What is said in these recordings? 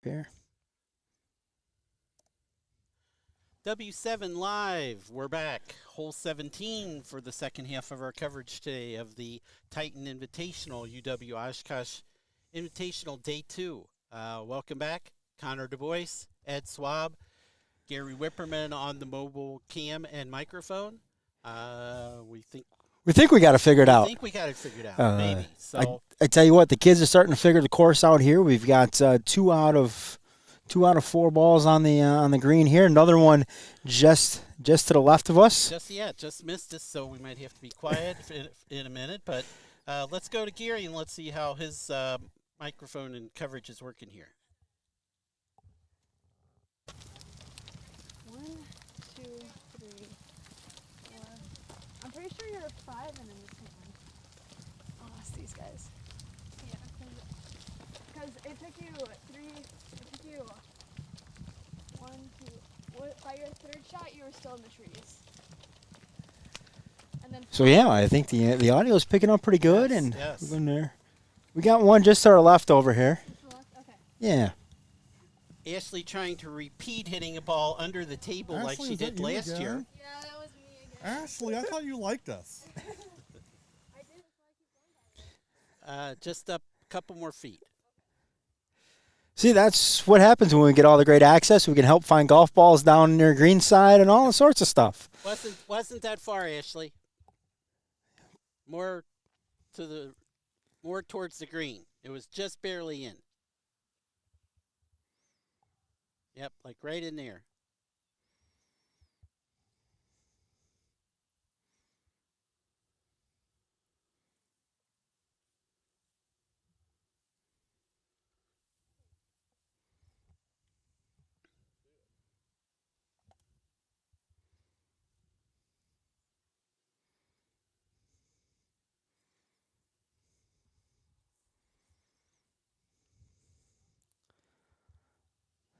Here. W7 Live, we're back. Hole 17 for the second half of our coverage today of the Titan Invitational UW Oshkosh Invitational Day 2. Welcome back. Connor DuBois, Ed Swab, Gary Whipperman on the mobile cam and microphone. We think We think we got it figured we out. think we got it figured out, Uh, maybe. I So I tell you what, the kids are starting to figure the course out here. We've got two out of four balls on the green here. Another one just to the left of us. just missed us, so we might have to be quiet in a minute. But let's go to Gary and let's see how his microphone and coverage is working here. 1, 2, 3, 4. I'm pretty sure you're 5 and in this one. Oh, it's these guys. Yeah, because it took you 3. It took you 1, 2. By your third shot, you were still in the trees. And then. So yeah, I think the audio is picking up pretty good, and Yes. we're going there. We got one just to our left over here. Okay. Yeah. Ashley trying to repeat hitting a ball under the table like Ashley, she is that did you last again? year. Yeah, that was me again. Ashley, I thought you liked us. I did. Just a couple more feet. See, that's what happens when we get all the great access. We can help find golf balls down near green side and all sorts of stuff. Wasn't that far, Ashley? More towards the green. It was just barely in. Yep, like right in there.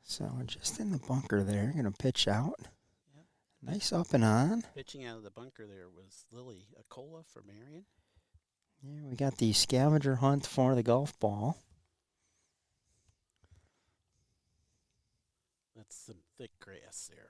So we're just in the bunker there. Going to pitch out. Yep. Nice up and on. Pitching out of the bunker there was Lily Acola for Marion. Yeah, we got the scavenger hunt for the golf ball. That's some thick grass there.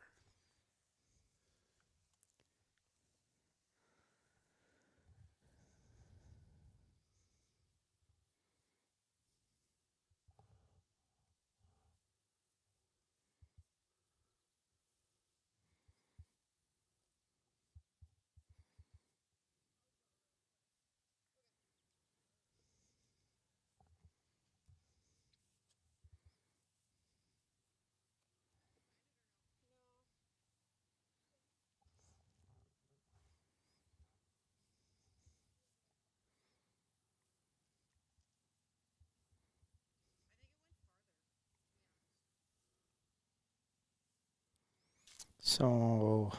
So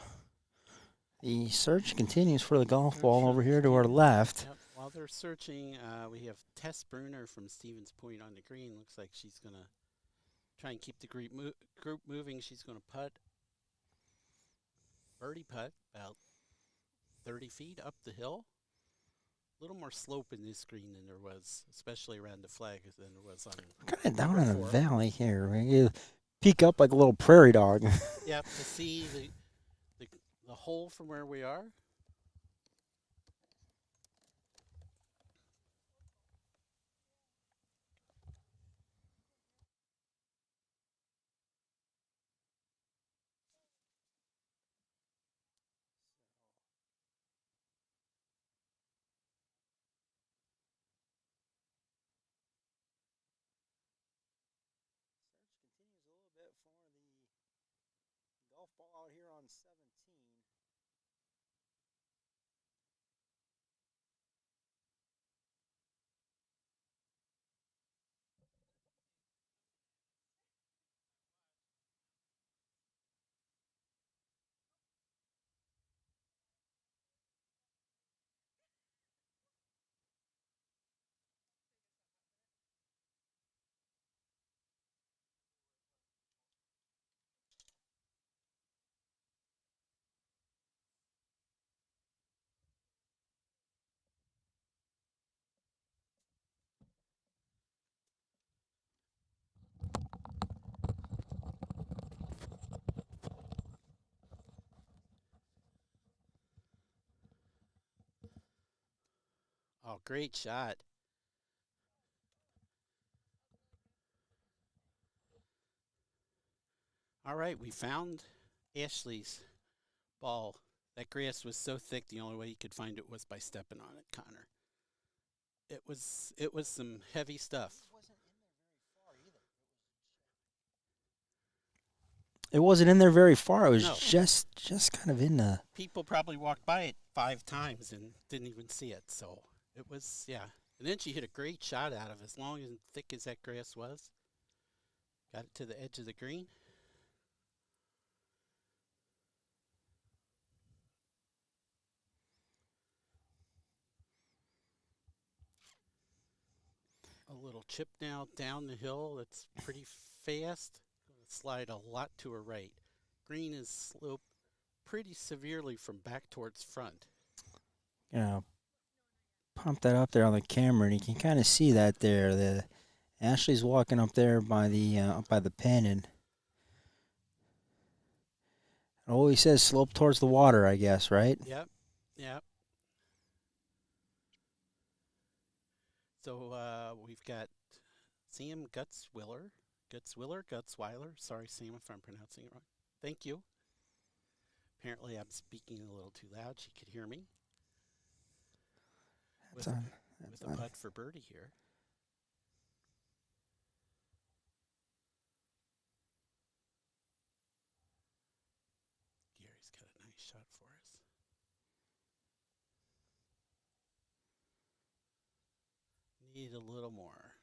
the search continues for the golf Search ball for over the here to our Stevens. left. Yep. While they're searching, we have Tess Bruner from Stevens Point on the green. Looks like she's going to try and keep the group moving. She's going to birdie putt, about 30 feet up the hill. A little more slope in this green than there was, especially around the flag, than there was on. Kind of down number in the 4. valley here. You peek up like a little prairie dog. Yep, to see the hole from where we are. Golf ball out here on 17. Oh, great shot. All right, we found Ashley's ball. That grass was so thick, the only way you could find it was by stepping on it, Connor. It was some heavy stuff. It wasn't in there very far. It was No. just kind of in the. People probably walked by it 5 times and didn't even see it. So it was, yeah. And then she hit a great shot out of it, as long and thick as that grass was. Got it to the edge of the green. A little chip now down the hill. That's pretty fast. Gonna slide a lot to her right. Green is sloped pretty severely from back towards front. You know, pump that up there on the camera, and you can kind of see that there. The Ashley's walking up there by the pin, and it always says slope towards the water, I guess, right? Yep, yep. So we've got Sam Gutzweiler. Sorry, Sam, if I'm pronouncing it wrong. Thank you. Apparently, I'm speaking a little too loud. She could hear me. That's With, on. with That's a on. putt for birdie here. Gary's got a nice shot for us. Need a little more.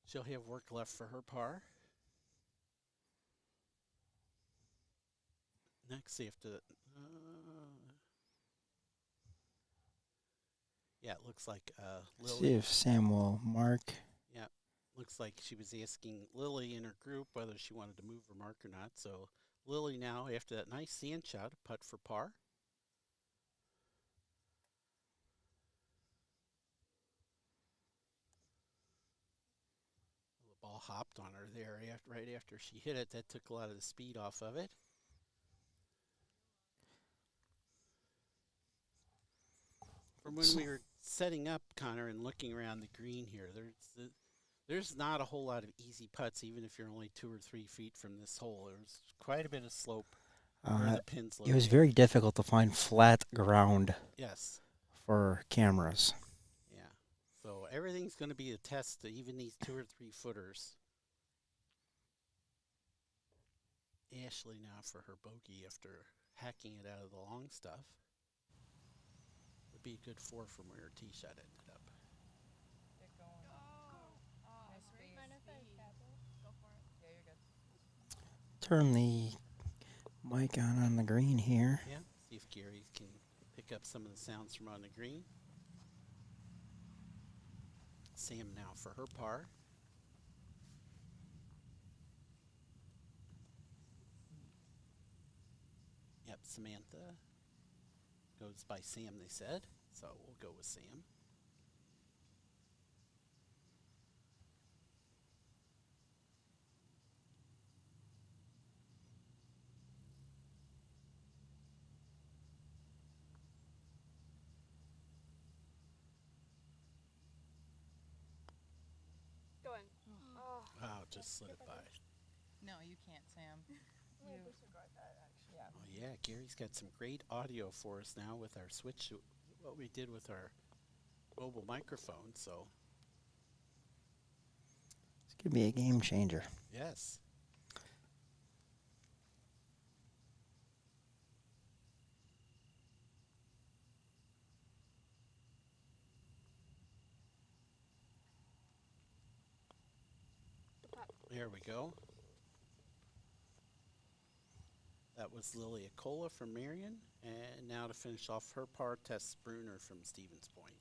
She'll have work left for her par. Next, you have to. Yeah, it looks like See Lily. if Sam will mark. Yeah, looks like she was asking Lily in her group whether she wanted to move her mark or not. So Lily now, after that nice sand shot, putt for par. The ball hopped on her there right after she hit it. That took a lot of the speed off of it. From when we were setting up, Connor, and looking around the green here, there's not a whole lot of easy putts, even if you're only 2 or 3 feet from this hole. There's quite a bit of slope where the pin's It was located. very difficult to find flat ground Yes. for cameras. Yeah. So everything's going to be a test, even these 2 or 3 footers. Ashley now for her bogey after hacking it out of the long stuff. Would be a good 4 from where her tee shot ended up. Get going. Nice space. Go for it. Yeah, you're good. Turn the mic on the green here. Yeah. See if Gary can pick up some of the sounds from on the green. Sam now for her par. Yep, Samantha goes by Sam, they said. So we'll go with Sam. Go in. Oh. Wow, just slid it by. No, you can't, Sam. I'm gonna disregard that, actually. Yeah. Oh yeah, Gary's got some great audio for us now with our switch, what we did with our mobile microphone. So It's gonna be a game changer. yes. There we go. That was Lily Acola from Marion. And now to finish off her par, Tess Bruner from Stevens Point.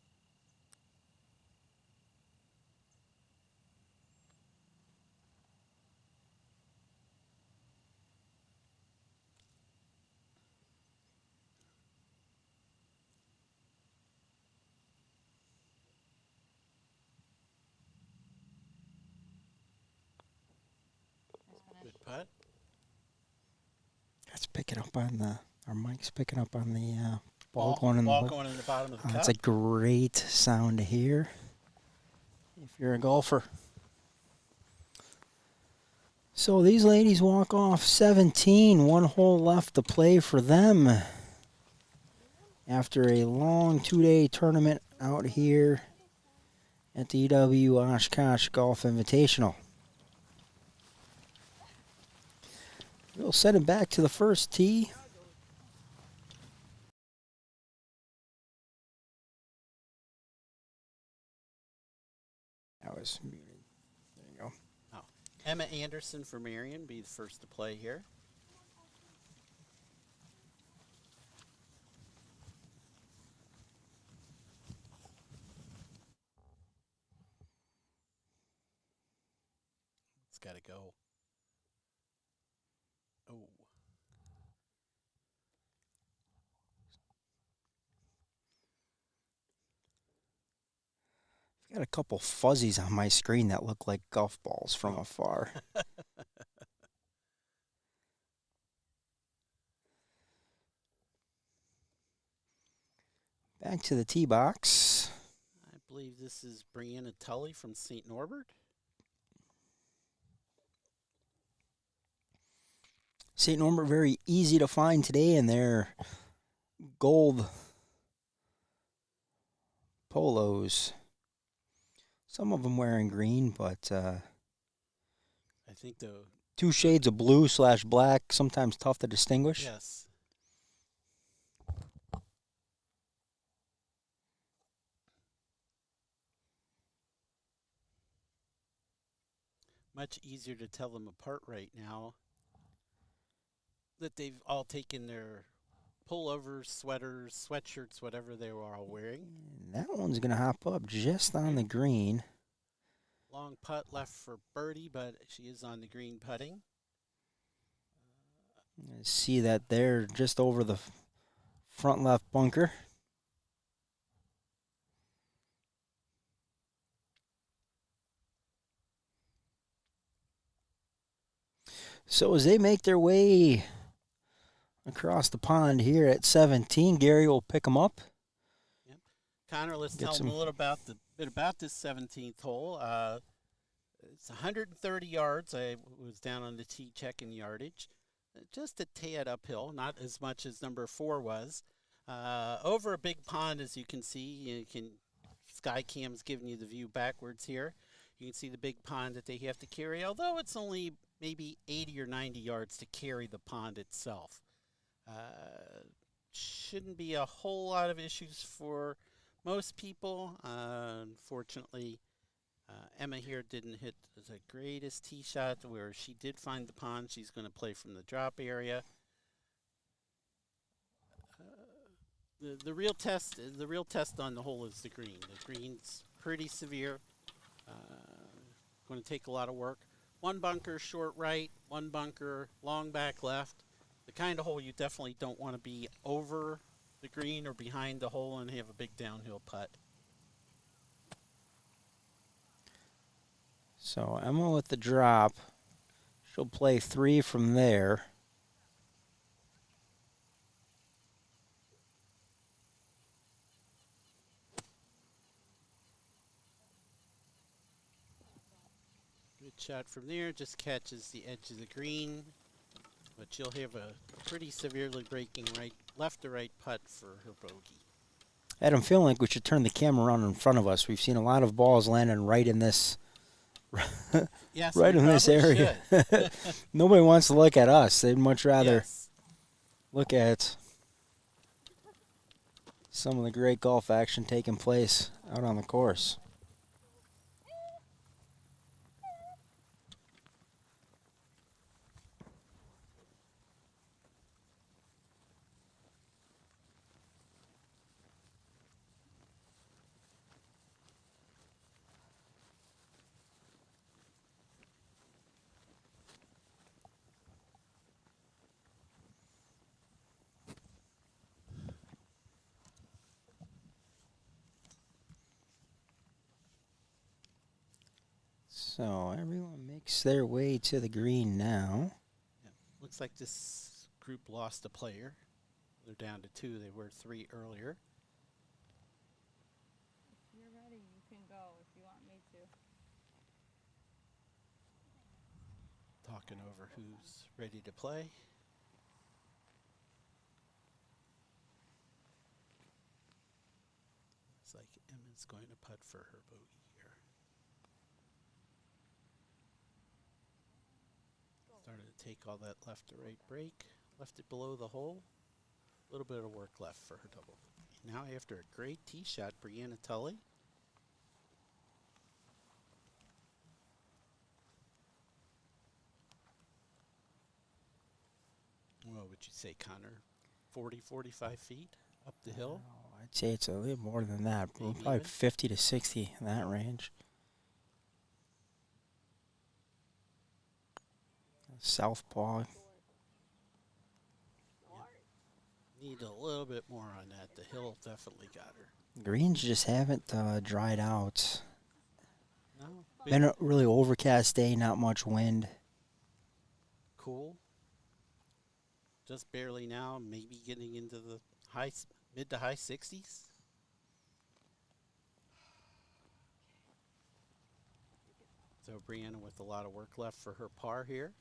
Nice finish. Good putt. That's picking up on our mic's picking up on the Ball going in the ball hole. going in the bottom of the cup. That's a great sound to hear if you're a golfer. So these ladies walk off 17, one hole left to play for them after a long 2-day tournament out here at the UW Oshkosh Golf Invitational. We'll send it back to the first tee. That was muted. There you go. Oh. Emma Anderson for Marion be the first to play here. It's got to go. Oh. I've got a couple fuzzies on my screen that look like golf balls from afar. Back to the tee box. I believe this is Brianna Tully from St. Norbert. St. Norbert very easy to find today in their gold polos. Some of them wearing green, but I think the 2 shades of blue/black, sometimes tough to distinguish. yes. Much easier to tell them apart right now that they've all taken their pullovers, sweaters, sweatshirts, whatever they were all wearing. And that one's going to hop up just on the green. Long putt left for birdie, but she is on the green putting. See that there just over the front left bunker. So as they make their way across the pond here at 17, Gary will pick them up. Yep. Connor, let's Get tell them some- a little bit about this 17th hole. It's 130 yards. I was down on the tee checking yardage. Just a tad uphill, not as much as number 4 was. Over a big pond, as you can see. Skycam's giving you the view backwards here. You can see the big pond that they have to carry, although it's only maybe 80 or 90 yards to carry the pond itself. Shouldn't be a whole lot of issues for most people. Unfortunately, Emma here didn't hit the greatest tee shot where she did find the pond. She's going to play from the drop area. The real test on the hole is the green. The green's pretty severe. Going to take a lot of work. 1 bunker short right, 1 bunker long back left. The kind of hole you definitely don't want to be over the green or behind the hole and have a big downhill putt. So Emma with the drop. She'll play 3 from there. Good shot from there, just catches the edge of the green, but she'll have a pretty severely breaking left to right putt for her bogey. Adam, feeling like we should turn the camera around in front of us. We've seen a lot of balls landing right in this, Yes, right we in this probably area. should. Nobody wants to look at us. They'd much rather Yes. look at some of the great golf action taking place out on the course. So everyone makes their way to the green now. Looks like this group lost a player. They're down to 2. They were 3 earlier. If you're ready, you can go if you want me to. Talking over who's ready to play. Looks like Emma's going to putt for her bogey here. Started to take all that left to right break. Left it below the hole. A little bit of work left for her double bogey. Now after a great tee shot, Brianna Tully. What would you say, Connor? 40, 45 feet up the hill? Oh, I'd say it's a little more than that. Maybe Probably even? 50 to 60 in that range. Southpaw. Need a little bit more on that. The hill definitely got her. Greens just haven't dried out. No, Been a really overcast day, not much wind. cool. Just barely now, maybe getting into the mid to high 60s. So Brianna with a lot of work left for her par here.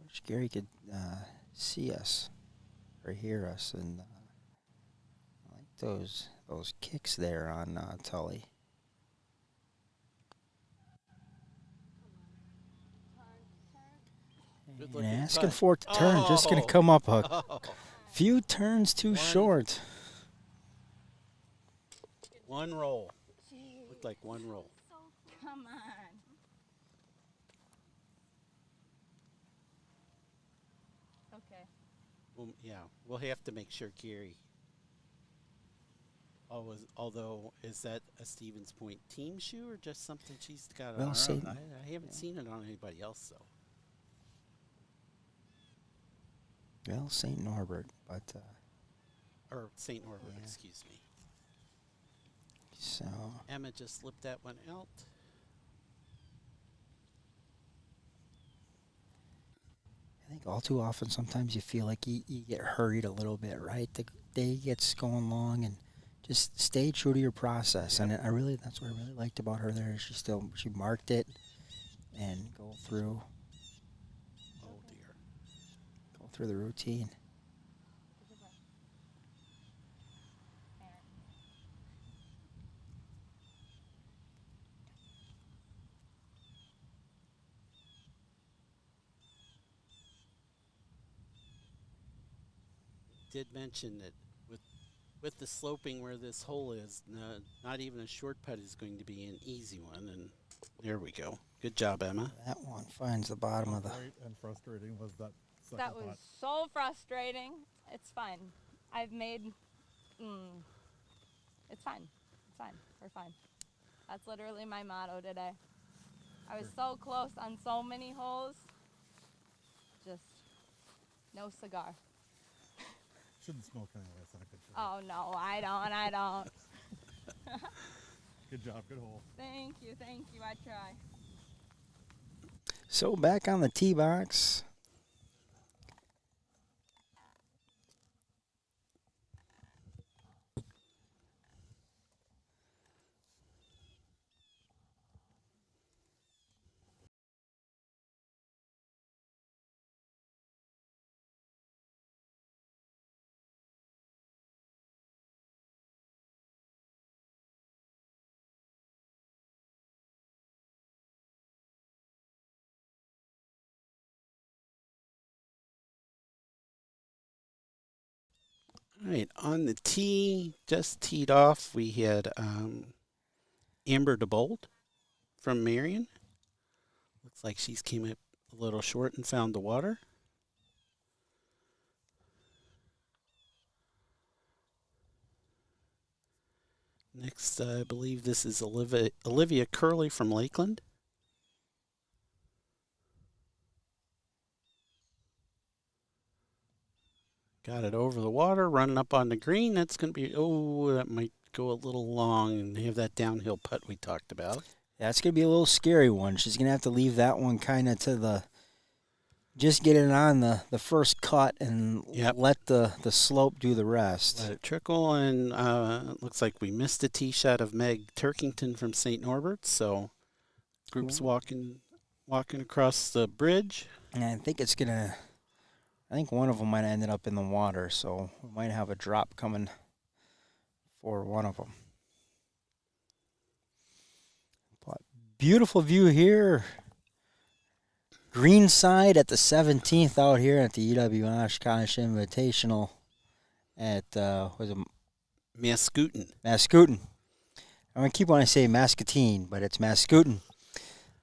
Wish Gary could see us or hear us, and I like those kicks there on Tully. Good And looking asking putt. for it to turn, just going to come up a Oh. few turns too One. short. One roll. Looked like one roll. Come on. Okay. Well, yeah, we'll have to make sure Gary. Although, is that a Stevens Point team shoe or just something she's got on Well, her St. own? I haven't seen it on anybody else, though. Well, St. Norbert, but Or St. Norbert, Yeah. excuse me. so Emma just slipped that one out. I think all too often sometimes you feel like you get hurried a little bit, right? The day gets going long, and just stay true to your process. And that's what I really liked about her there. She marked it and go through Oh, dear. the routine. Did mention that with the sloping where this hole is, not even a short putt is going to be an easy one. And there we go. Good job, Emma. That one finds the bottom How of the. great and frustrating was that second That was putt? so frustrating. It's fine. I've made. It's fine. It's fine. We're fine. That's literally my motto today. I was so close on so many holes. Just no cigar. Shouldn't smoke anyway, so I could. Oh no, I don't. Good job, good hole. Thank you. I try. So back on the tee box. All right, on the tee, just teed off, we had Amber DeBold from Marion. Looks like she's came up a little short and found the water. Next, I believe this is Olivia Curley from Lakeland. Got it over the water, running up on the green. That's going to be, that might go a little long and have that downhill putt we talked about. That's going to be a little scary one. She's going to have to leave that one kind of to the just get it on the first cut and Yep. let the slope do the rest. Let it trickle, and it looks like we missed a tee shot of Meg Turkington from St. Norbert's. So groups walking across the bridge. And I think it's gonna. I think one of them might have ended up in the water, so we might have a drop coming for one of them. But beautiful view here. Green side at the 17th out here at the UW Oshkosh Invitational at was it Moscoutin. Moscoutin. I'm gonna keep wanting to say Moscoutin, but it's Moscoutin.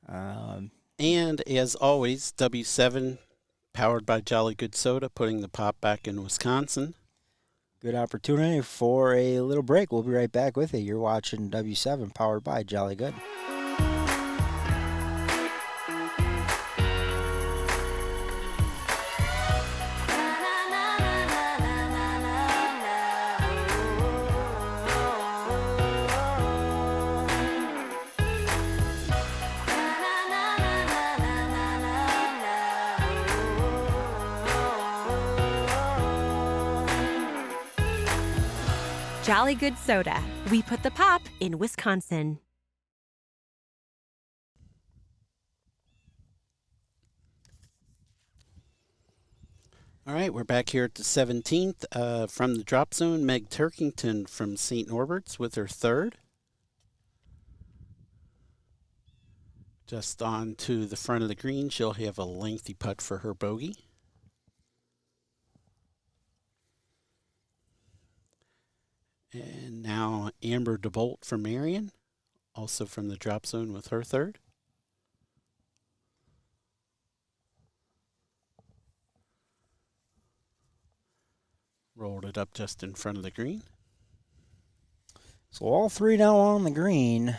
And as always, W7 powered by Jolly Good Soda, putting the pop back in Wisconsin. Good opportunity for a little break. We'll be right back with you. You're watching W7 powered by Jolly Good. Jolly Good Soda. We put the pop in Wisconsin. All right, we're back here at the 17th. From the drop zone, Meg Turkington from St. Norbert's with her third. Just on to the front of the green, she'll have a lengthy putt for her bogey. And now Amber DeBolt from Marion, also from the drop zone with her third. Rolled it up just in front of the green. So all three now on the green.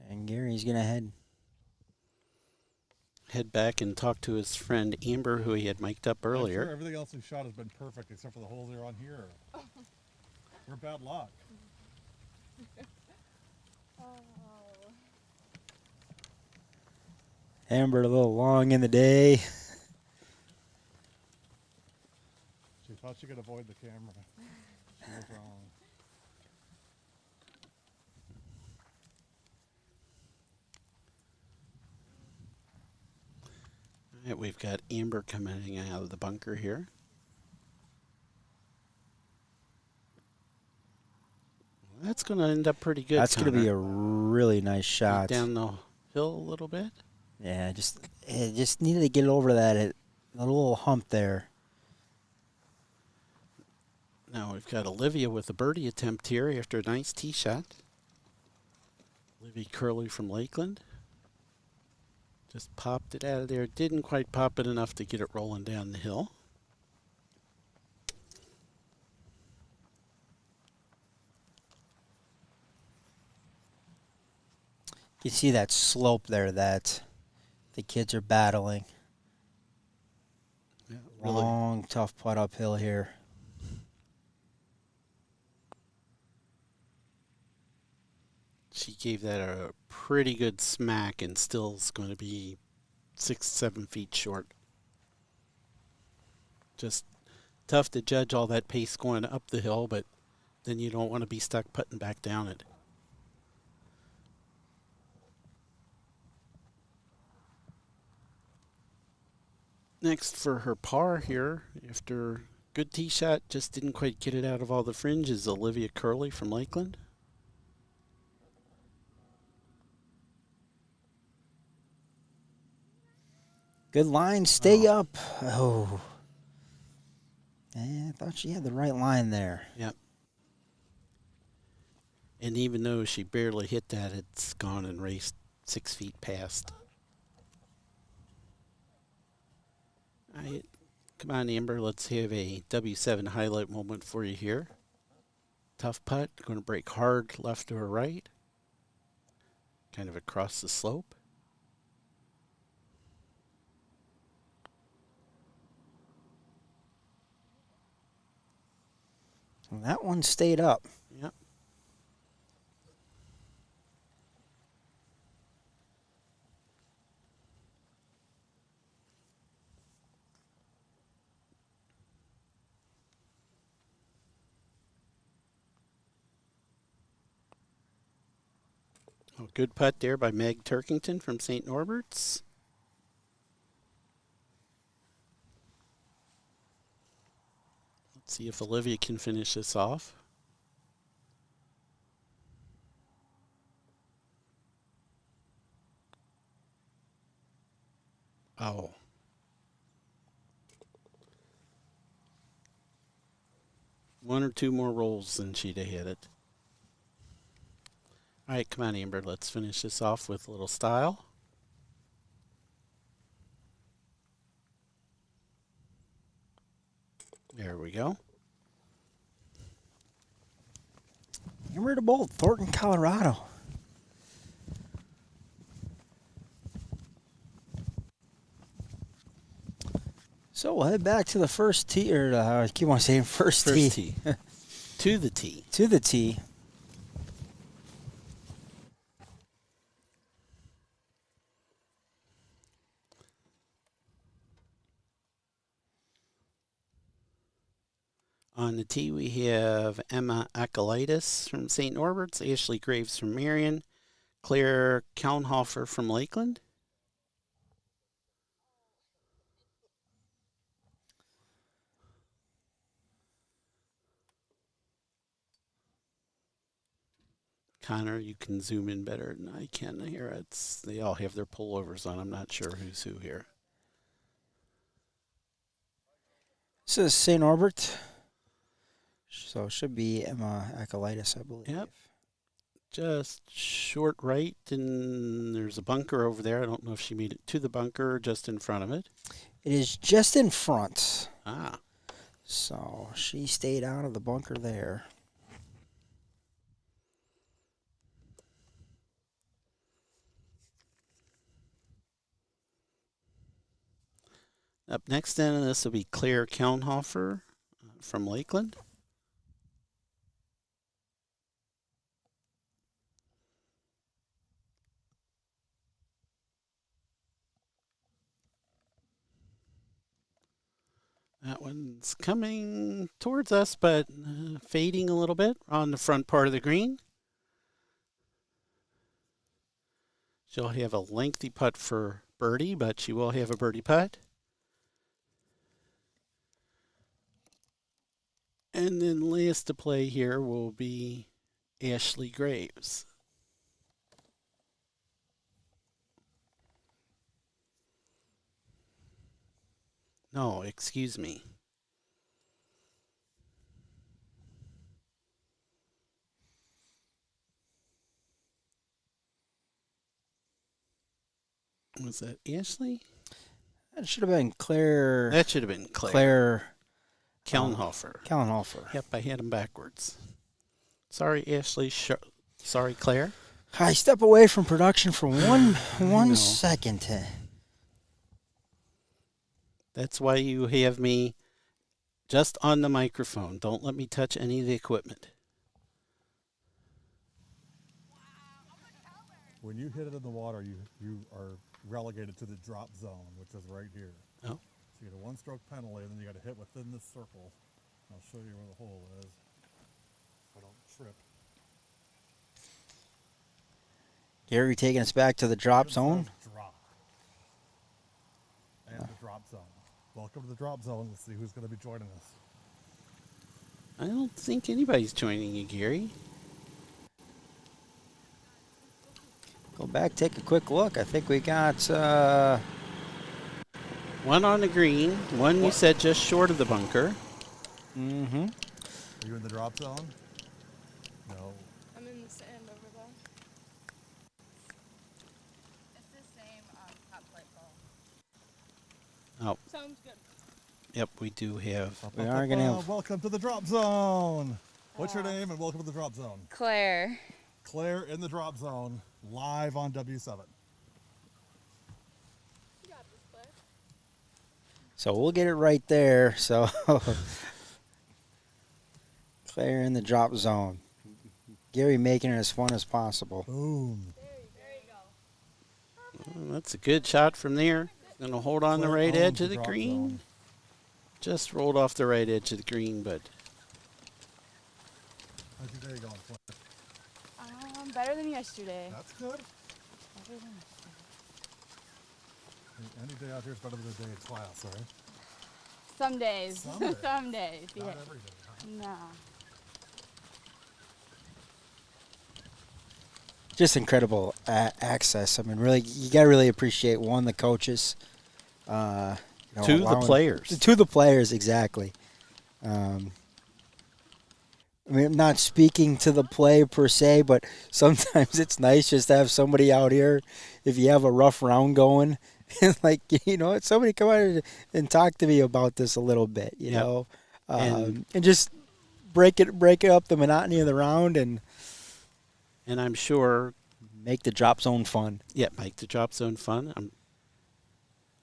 And Gary's going to head back and talk to his friend Amber, who he had mic'd up earlier. I'm sure everything else we shot has been perfect except for the holes that are on here. We're bad luck. Amber a little long in the day. She thought she could avoid the camera. She was wrong. All right, we've got Amber coming out of the bunker here. That's going to end up pretty good. That's going to be a really nice shot. Down the hill a little bit. Yeah, it just needed to get over that little hump there. Now we've got Olivia with a birdie attempt here after a nice tee shot. Olivia Curley from Lakeland. Just popped it out of there. Didn't quite pop it enough to get it rolling down the hill. You see that slope there that the kids are battling. Yeah, really. Long, tough putt uphill here. She gave that a pretty good smack and still is going to be 6-7 feet short. Just tough to judge all that pace going up the hill, but then you don't want to be stuck putting back down it. Next for her par here, after good tee shot, just didn't quite get it out of all the fringe, is Olivia Curley from Lakeland. Good line, stay up. Oh. I thought she had the right line there. Yep. And even though she barely hit that, it's gone and raced 6 feet past. All right. Come on, Amber. Let's have a W7 highlight moment for you here. Tough putt. Going to break hard left or right. Kind of across the slope. And that one stayed up. Yep. A good putt there by Meg Turkington from St. Norbert's. Let's see if Olivia can finish this off. Oh. One or two more rolls and she'd have hit it. All right, come on, Amber. Let's finish this off with a little style. There we go. Hammer to Bolt, Thornton, Colorado. So we'll head back to the first tee, or I keep on saying first tee. First tee. To the tee. To the tee. On the tee, we have Emma Akalitis from St. Norbert's, Ashley Graves from Marion, Claire Kaunhofer from Lakeland. Connor, you can zoom in better than I can here. They all have their pullovers on. I'm not sure who's who here. This is St. Norbert. So it should be Emma Akalitis, I believe. Yep. Just short right, and there's a bunker over there. I don't know if she made it to the bunker or just in front of it. It is just in front. Ah. So she stayed out of the bunker there. Up next, then, this will be Claire Kaunhofer from Lakeland. That one's coming towards us, but fading a little bit on the front part of the green. She'll have a lengthy putt for birdie, but she will have a birdie putt. And then last to play here will be Ashley Graves. No, excuse me. Was that Ashley? That should have been Claire. That should have been Claire. Claire Kaunhofer. Kaunhofer. Yep, I had them backwards. Sorry, Ashley. Sorry, Claire. I step away from production for one second. That's why you have me just on the microphone. Don't let me touch any of the equipment. When you hit it in the water, you are relegated to the drop zone, which is right here. Oh. So you get a one-stroke penalty, and then you got to hit within this circle. I'll show you where the hole is. So I don't trip. Gary taking us back to the drop zone. Drop. And the drop zone. Welcome to the drop zone. Let's see who's going to be joining us. I don't think anybody's joining you, Gary. Go back, take a quick look. I think we got One on the green. One you said just short of the bunker. Mm-hmm. Are you in the drop zone? No. I'm in the sand over there. It's the same top plate Oh, ball. Sounds good. yep, we do have. We are gonna have- Welcome to the drop zone. What's your name and welcome to the drop zone? Claire. Claire in the drop zone, live on W7. You got this, Claire. So we'll get it right there. So Claire in the drop zone. Gary making it as fun as possible. Boom. There you go. Oh, that's a good shot from there. Going to hold on the Claire right owns edge of the drop green. zone. Just rolled off the right edge of the green, but How's your day going, Claire? Better than yesterday. That's good. Any day out here is better than a day in class, right? Some days. Some days. Some days. Not Yeah. every day, huh? No. Just incredible access. I mean, really, you got to really appreciate one, the coaches. To the players. To the players, exactly. I mean, I'm not speaking to the play per se, but sometimes it's nice just to have somebody out here if you have a rough round going. Like, somebody come out and talk to me about this a little bit, you Yep. know, And- and just break it up, the monotony of the round, and I'm sure, make the drop zone fun. yeah, make the drop zone fun.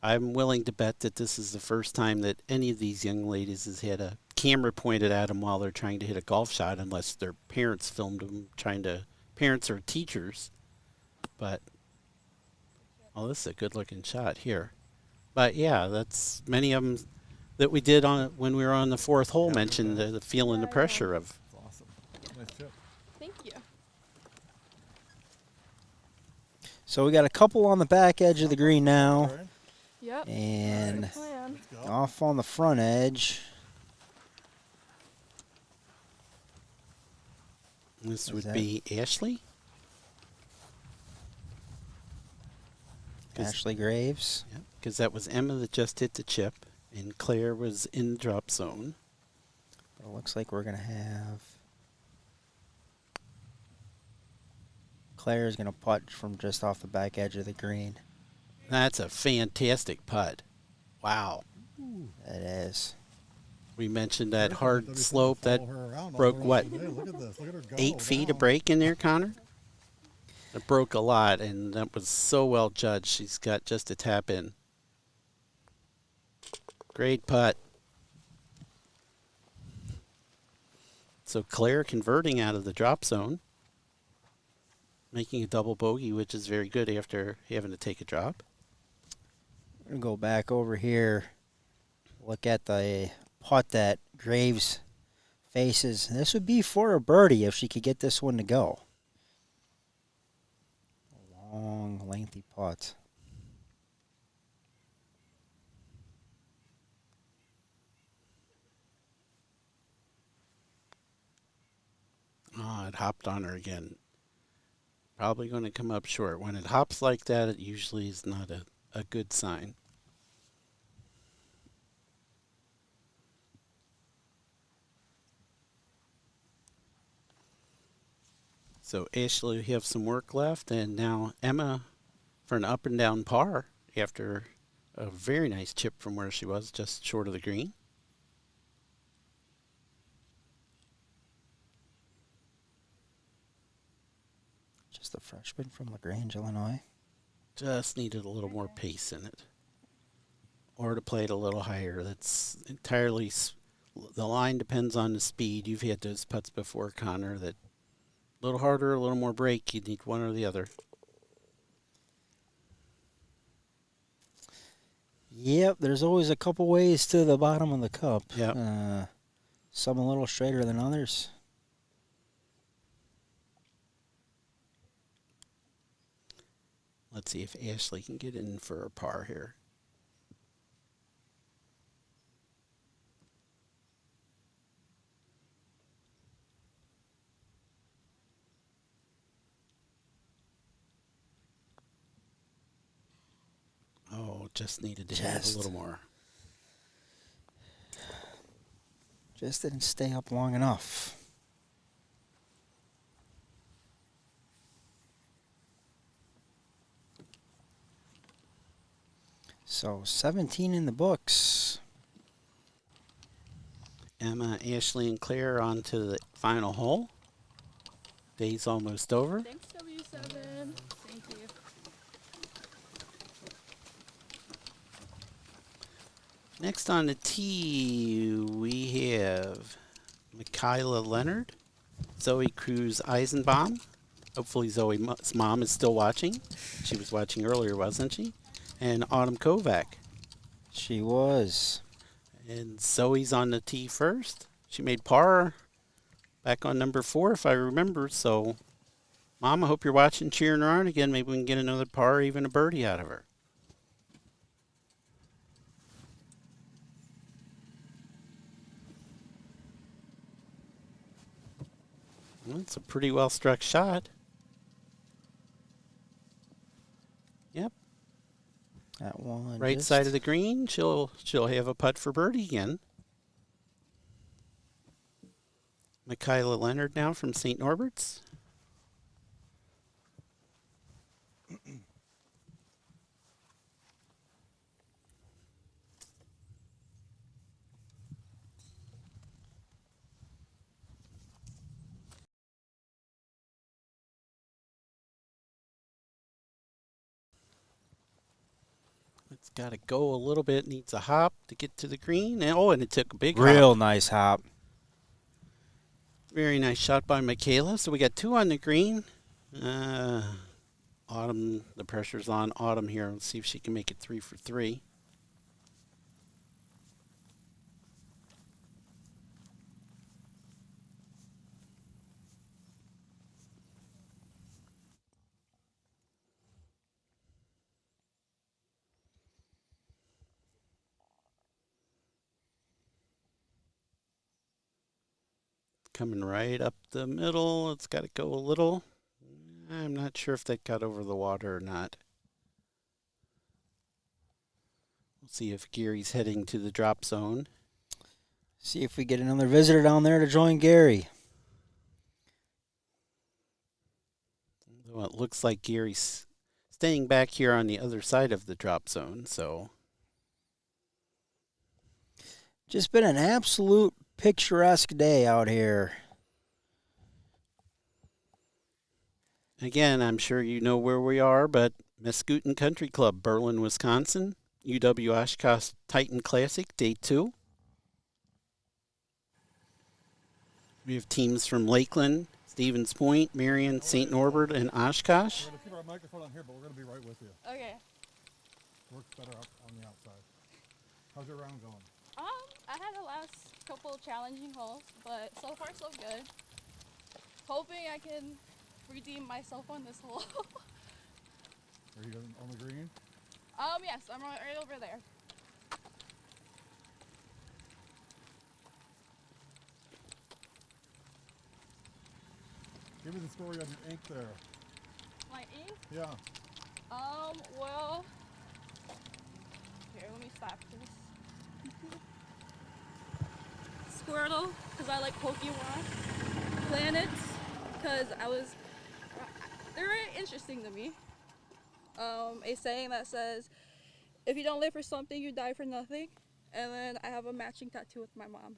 I'm willing to bet that this is the first time that any of these young ladies has had a camera pointed at them while they're trying to hit a golf shot, unless their parents filmed them parents or teachers. But, this is a good-looking shot here. But, yeah, that's many of them that we did when we were on the fourth hole mentioned the feeling the pressure of. That's awesome. Nice chip. Thank you. So we got a couple on the back edge of the green now, Right? Yep. and Good plan. Let's go. off on the front edge. This Is would that- be Ashley. Ashley Graves. Because that was Emma that just hit the chip, and Claire was in the drop zone. It looks like we're going to have Claire's going to putt from just off the back edge of the green. That's a fantastic putt. Wow. It is. We mentioned that Everybody hard thought we slope follow that her around all broke the rest what? of the day. Look at this. Look at her go 8 feet down. of break in there, Connor? It broke a lot, and that was so well judged. She's got just a tap in. Great putt. So Claire converting out of the drop zone, making a double bogey, which is very good after having to take a drop. I'm going to go back over here, look at the putt that Graves faces. This would be for a birdie if she could get this one to go. A long, lengthy putt. Oh, it hopped on her again. Probably going to come up short. When it hops like that, it usually is not a good sign. So Ashley, you have some work left, and now Emma for an up and down par after a very nice chip from where she was, just short of the green. Just a freshman from LaGrange, Illinois. Just needed a little more pace in it. Or to play it a little higher. That's entirely, the line depends on the speed. You've had those putts before, Connor, that a little harder, a little more break. You need one or the other. Yep, there's always a couple ways to the bottom of the cup. Yep. Some a little straighter than others. Let's see if Ashley can get in for a par here. Oh, just needed to have a little more. Just didn't stay up long enough. So 17 in the books. Emma, Ashley, and Claire on to the final hole. Day's almost over. Thanks, W7. Thank you. Next on the tee, we have Michaela Leonard, Zoe Cruz Eisenbaum. Hopefully Zoe's mom is still watching. She was watching earlier, wasn't she? And Autumn Kovac. She was. And Zoe's on the tee first. She made par back on number 4, if I remember. So Mom, I hope you're watching, cheering her on again. Maybe we can get another par or even a birdie out of her. That's a pretty well struck shot. Yep. That one. Right side of the green. She'll have a putt for birdie again. Michaela Leonard now from St. Norbert's. It's got to go a little bit. Needs a hop to get to the green. And it took a big Real hop. nice hop. Very nice shot by Michaela. So we got 2 on the green. Autumn, the pressure's on Autumn here. Let's see if she can make it 3 for 3. Coming right up the middle. It's got to go a little. I'm not sure if that got over the water or not. We'll see if Gary's heading to the drop zone. See if we get another visitor down there to join Gary. Well, it looks like Gary's staying back here on the other side of the drop zone, so. Just been an absolute picturesque day out here. Again, I'm sure you know where we are, but Moscoutin Country Club, Berlin, Wisconsin. UW Oshkosh Titan Classic, Day 2. We have teams from Lakeland, Stevens Point, Marion, St. Norbert, and Oshkosh. We're going to keep our microphone on here, but we're going to be right with you. Okay. Works better up on the outside. How's your round going? I had the last couple challenging holes, but so far so good. Hoping I can redeem myself on this hole. Are you on the green? Yes, I'm right over there. Give me the story on the ink there. My ink? Yeah. Well, here, let me stop this. Squirtle, because I like Pokemon. Planets, because they're very interesting to me. A saying that says, if you don't live for something, you die for nothing. And then I have a matching tattoo with my mom.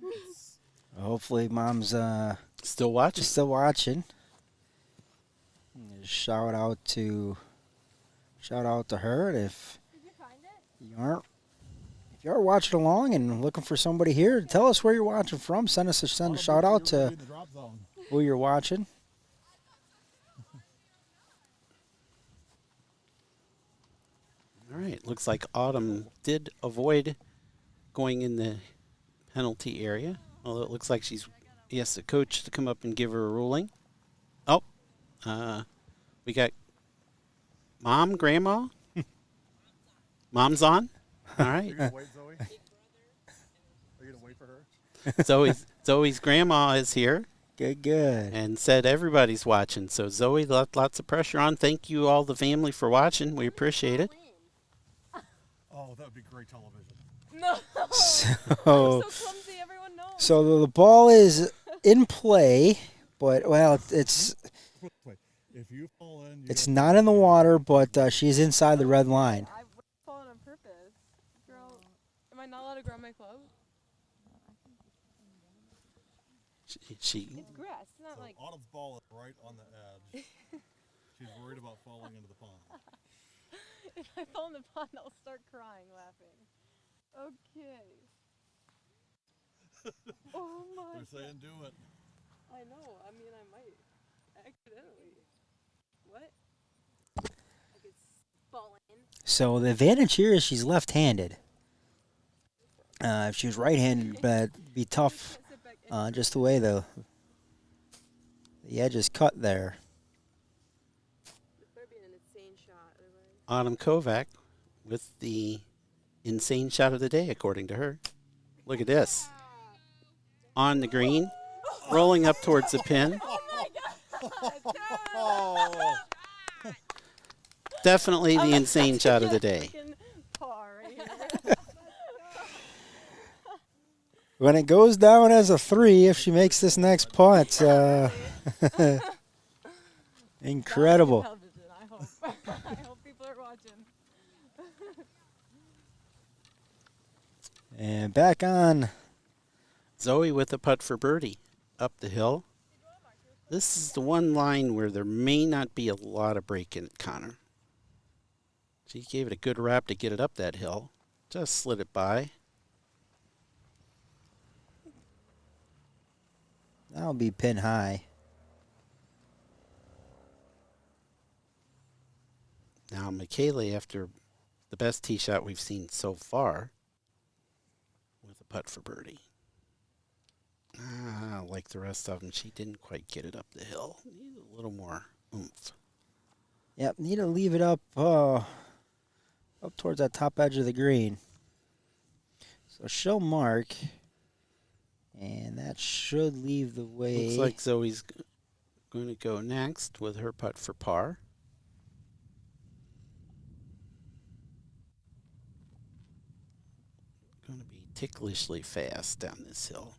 Nice. Hopefully, Mom's Still watching. still watching. Shout out to her. And if Did you find it? you are watching along and looking for somebody here, tell us where you're watching from. Send a shout out to the drop zone. who you're watching. All right, looks like Autumn did avoid going in the penalty area, although it looks like she asked the coach to come up and give her a ruling. Oh, we got Mom, Grandma. Mom's on. All Are right. you going to wait, Zoe? Are you going to wait for her? Zoe's grandma is here Good. and said everybody's watching. So Zoe, lots of pressure on. Thank you all the family for watching. We appreciate it. Oh, that would be great television. No! So, I'm so clumsy, everyone knows. so the ball is in play, but well, it's Wait, if you fall in, it's not in the water, but she's inside the red line. I've fallen on purpose. Girl, am I not allowed to grab my club? She It's grass. It's not So like. Autumn's ball is right on the edge. She's worried about falling into the pond. If I fall in the pond, I'll start crying, laughing. Okay. Oh my. They're saying do it. I know. I mean, I might accidentally. What? I could fall in. So the advantage here is she's left-handed. If she was right-handed, but it'd be tough. Sit back in. Just the way the edge is cut there. Autumn Kovac with the insane shot of the day, according to her. Look at this. On the green, rolling up towards the pin. Oh, Definitely the insane shot of the day. When it goes down as a 3, if she makes this next putt, incredible. I hope. I hope people are watching. And back on. Zoe with a putt for birdie up the hill. This is the one line where there may not be a lot of break in it, Connor. She gave it a good wrap to get it up that hill. Just slid it by. That'll be pin high. Now, Michaela, after the best tee shot we've seen so far, with a putt for birdie. Like the rest of them, she didn't quite get it up the hill. Needed a little more oomph. Yep, need to leave it up towards that top edge of the green. So she'll mark, and that should leave the way. Looks like Zoe's going to go next with her putt for par. Going to be ticklishly fast down this hill.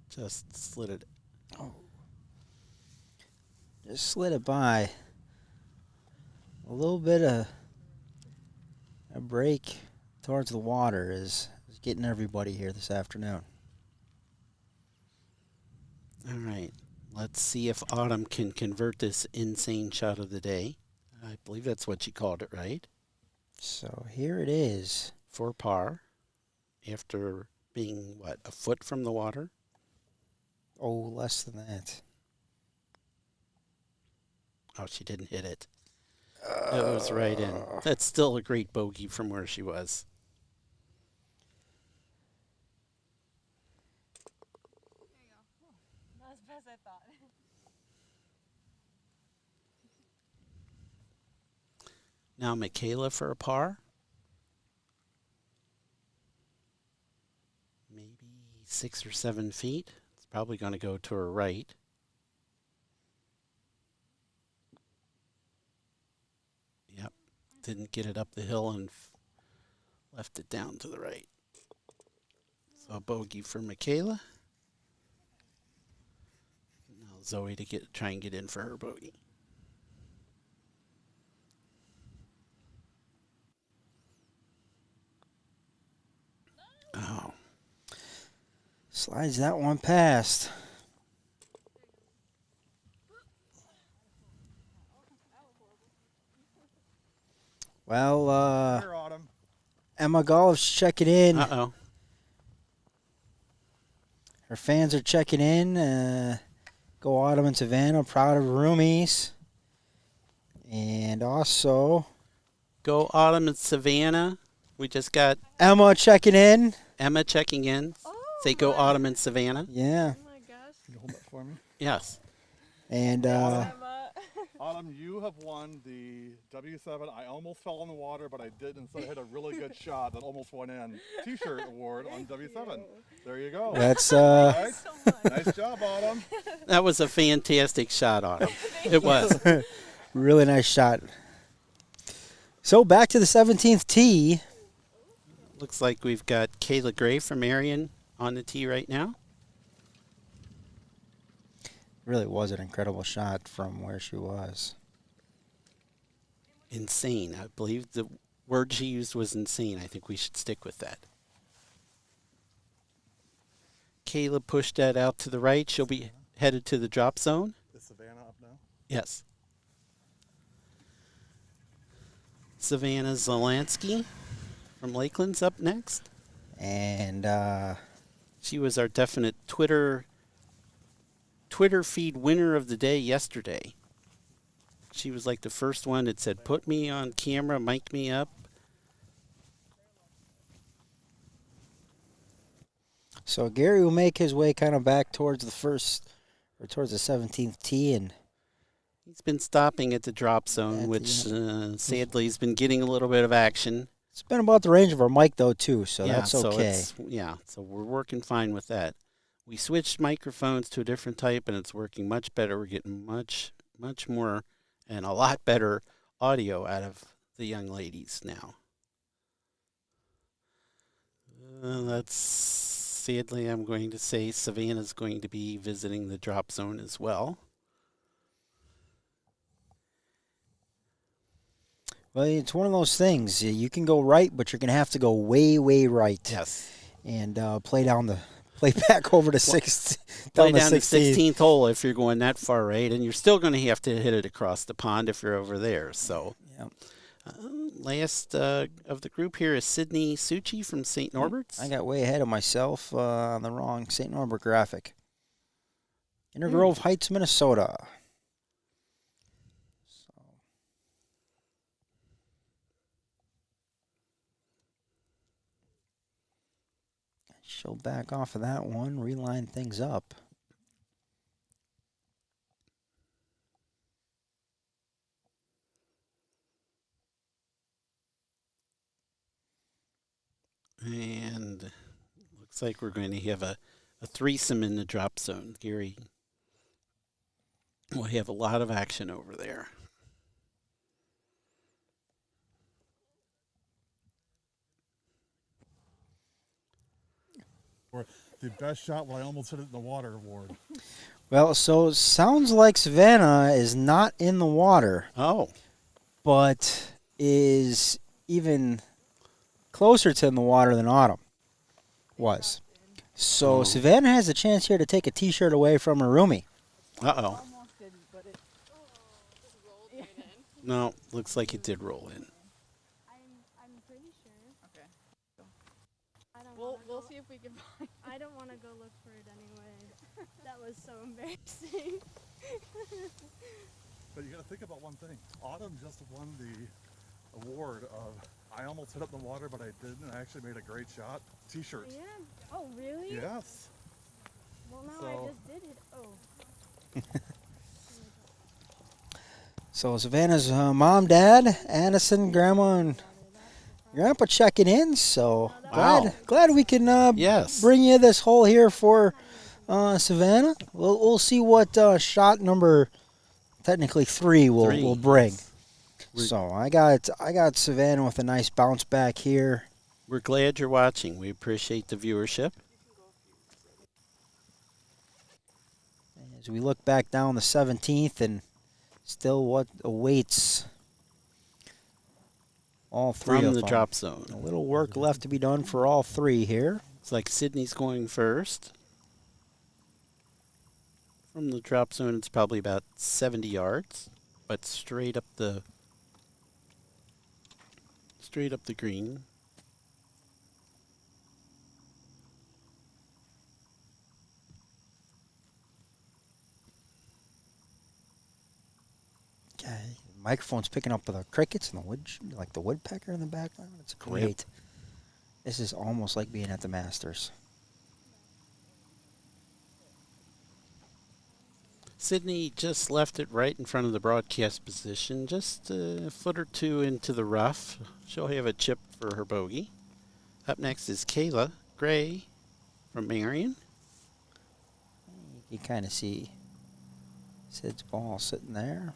Just slid it. Oh. Just slid it by. A little bit of a break towards the water is getting everybody here this afternoon. All right. Let's see if Autumn can convert this insane shot of the day. I believe that's what she called it, right? So here it is. For par. After being, what, a foot from the water? Oh, less than that. Oh, she didn't hit it. It was right in. That's still a great bogey from where she was. There you go. Not as bad as I thought. Now Michaela for a par. Maybe 6 or 7 feet. It's probably going to go to her right. Yep. Didn't get it up the hill and left it down to the right. So a bogey for Michaela. Now Zoe to try and get in for her bogey. Oh. Slides that one past. Well, here, Autumn. Emma Golf's checking in. Uh-oh. Her fans are checking in. Go Autumn and Savannah, proud of roomies. And also Go Autumn and Savannah. We just got Emma checking in. Emma checking in. Say go Autumn and Savannah. Yeah. Oh my gosh. Can you hold that for me? Yes. And Emma. Autumn, you have won the W7. I almost fell in the water, but I didn't. So I hit a really good shot that almost went in. T-shirt award on W7. There you go. that's All right. Nice job, Autumn. That was a fantastic shot, Autumn. It was. really nice shot. So back to the 17th tee. Looks like we've got Kayla Gray from Marion on the tee right now. Really was an incredible shot from where she was. Insane. I believe the word she used was insane. I think we should stick with that. Kayla pushed that out to the right. She'll be headed to the drop zone. Is Savannah up now? Yes. Savannah Zelansky from Lakeland's up next. And She was our definite Twitter feed winner of the day yesterday. She was like the first one that said, put me on camera, mic me up. so Gary will make his way kind of back towards the 17th tee, and He's been stopping at the drop At zone, the which sadly has been getting a little bit of action. It's been about the range of our mic though too, so yeah, that's okay. So we're working fine with that. We switched microphones to a different type, and it's working much better. We're getting much more and a lot better audio out of the young ladies now. That's sadly, I'm going to say Savannah's going to be visiting the drop zone as well. Well, it's one of those things. You can go right, but you're gonna have to go way, way right. Yes. And play back over the sixth, Play down the down the 16th. 16th hole if you're going that far right, and you're still going to have to hit it across the pond if you're over there. So, Yeah. Last of the group here is Sydney Suchi from St. Norbert's. I got way ahead of myself on the wrong St. Norbert graphic. Inner Grove Heights, Minnesota. So. She'll back off of that one, reline things up. And looks like we're going to have a threesome in the drop zone. Gary will have a lot of action over there. Or the best shot when I almost hit it in the water award. Well, so it sounds like Savannah is not in the water, Oh, but is even closer to in the water than Autumn was. So Oh. Savannah has a chance here to take a T-shirt away from her roomie. uh-oh. Almost didn't, but it. No, looks like it did roll in. I'm pretty sure. Okay. I don't. We'll see if we can find. I don't want to go look for it anyway. That was so embarrassing. But you got to think about one thing. Autumn just won the award of I almost hit up the water, but I didn't. I actually made a great shot. T-shirt. Yeah. Oh, really? Yes. Well, now So- I just did it. Oh. So Savannah's mom, dad, Addison, grandma, and grandpa checking in. So Wow. glad we can Yes. bring you this hole here for Savannah. We'll see what shot number technically three will bring. We're- So I got Savannah with a nice bounce back here. We're glad you're watching. We appreciate the viewership. As we look back down the 17th and still what awaits all three From of the them. drop zone. A little work left to be done for all three here. Looks like Sydney's going first. From the drop zone, it's probably about 70 yards, but straight up the green. Okay, microphone's picking up the crickets and the like the woodpecker in the background. It's great. This is almost like being at the Masters. Sydney just left it right in front of the broadcast position, just a foot or two into the rough. She'll have a chip for her bogey. Up next is Kayla Gray from Marion. You can kind of see Sid's ball sitting there.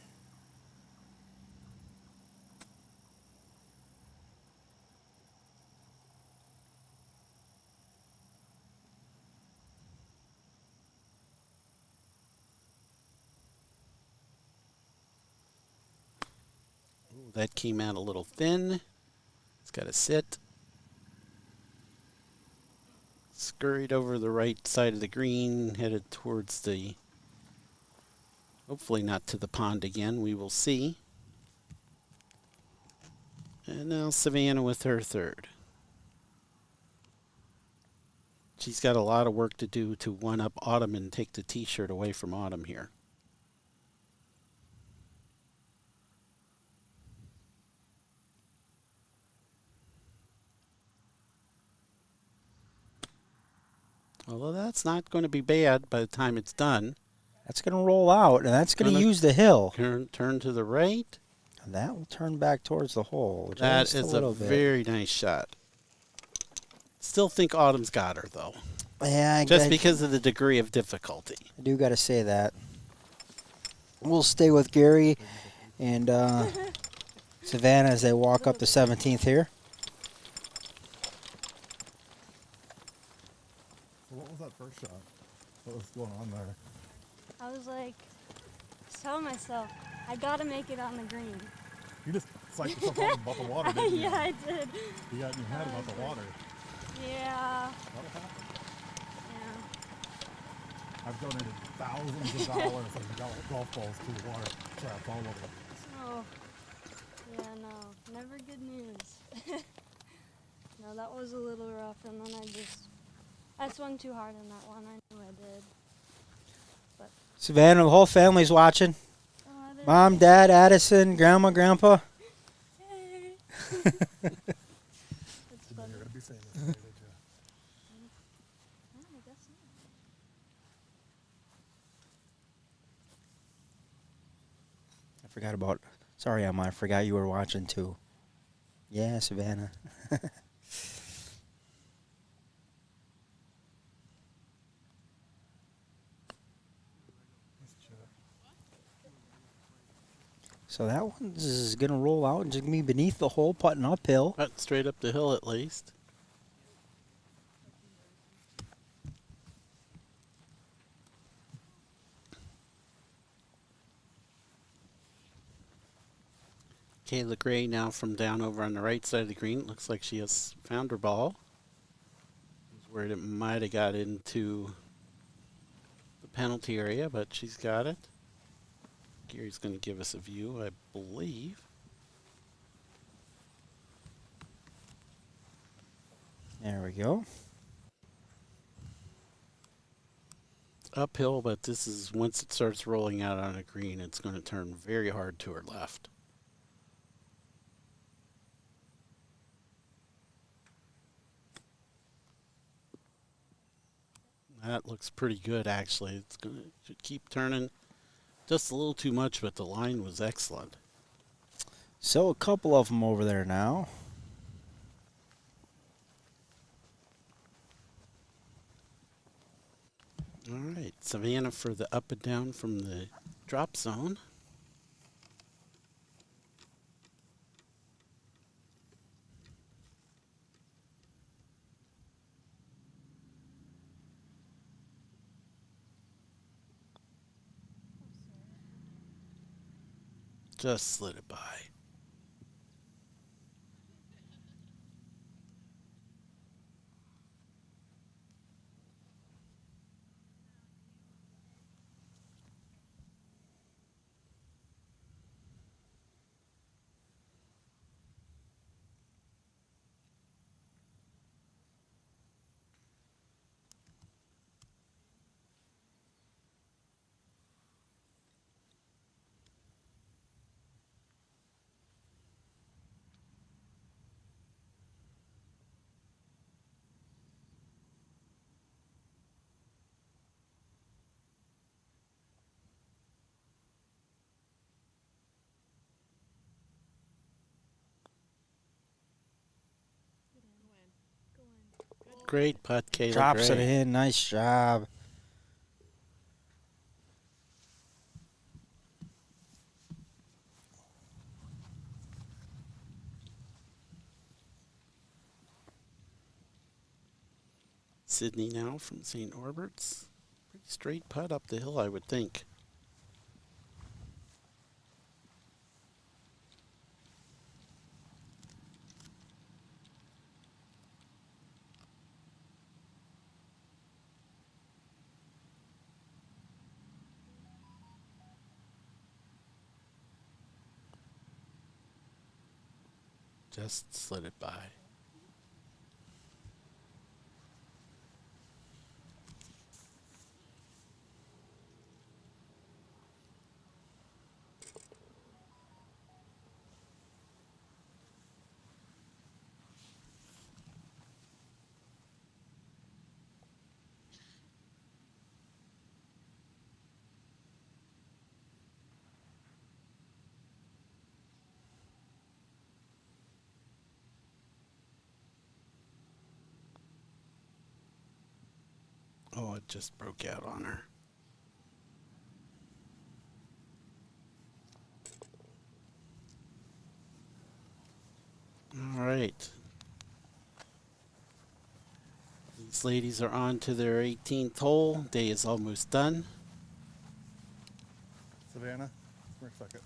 Ooh, that came out a little thin. It's got to sit. Scurried over the right side of the green, headed towards the, hopefully not to the pond again. We will see. And now Savannah with her third. She's got a lot of work to do to one-up Autumn and take the T-shirt away from Autumn here. Although that's not going to be bad by the time it's done. That's going to roll out, and that's going to Gonna- use the hill. Turn to the right. And that will turn back towards the hole. That Just is a little bit. very nice shot. Still think Autumn's got her, though. Yeah, Just because of the degree of difficulty. I do got to say that. We'll stay with Gary and Savannah as they walk up the 17th here. So what was that first shot? What was going on there? I was like, telling myself, I gotta make it on the green. You just psyched yourself out about the water, didn't you? Yeah, I did. You got in your head about the water. Yeah. That'll happen. Yeah. I've donated thousands of dollars of golf balls to water traps all over the place. Oh. Yeah, no. Never good news. No, that was a little rough, and then I swung too hard in that one. I knew I did. Savannah, the whole family's watching. Oh, I didn't. Mom, Dad, Addison, Grandma, Grandpa. Hey. You That's knew funny. you were going to be famous today, did you? Yeah, I guess so. I forgot about. Sorry, Emma. I forgot you were watching too. Yeah, Savannah. Nice chip. So that one is going to roll out and just going to be beneath the hole, putting uphill. But straight up the hill at least. Kayla Gray now from down over on the right side of the green. Looks like she has found her ball. I was worried it might have got into the penalty area, but she's got it. Gary's going to give us a view, I believe. There we go. Uphill, but this is once it starts rolling out on a green, it's going to turn very hard to her left. That looks pretty good, actually. It's going to keep turning just a little too much, but the line was excellent. So a couple of them over there now. All right, Savannah for the up and down from the drop zone. Just slid it by. Great putt, Kayla Drops it Gray. in. Nice job. Sydney now from St. Orbert's. Pretty straight putt up the hill, I would think. Just slid it by. Oh, it just broke out on her. All right. These ladies are on to their 18th hole. Day is almost done. Savannah, for a second.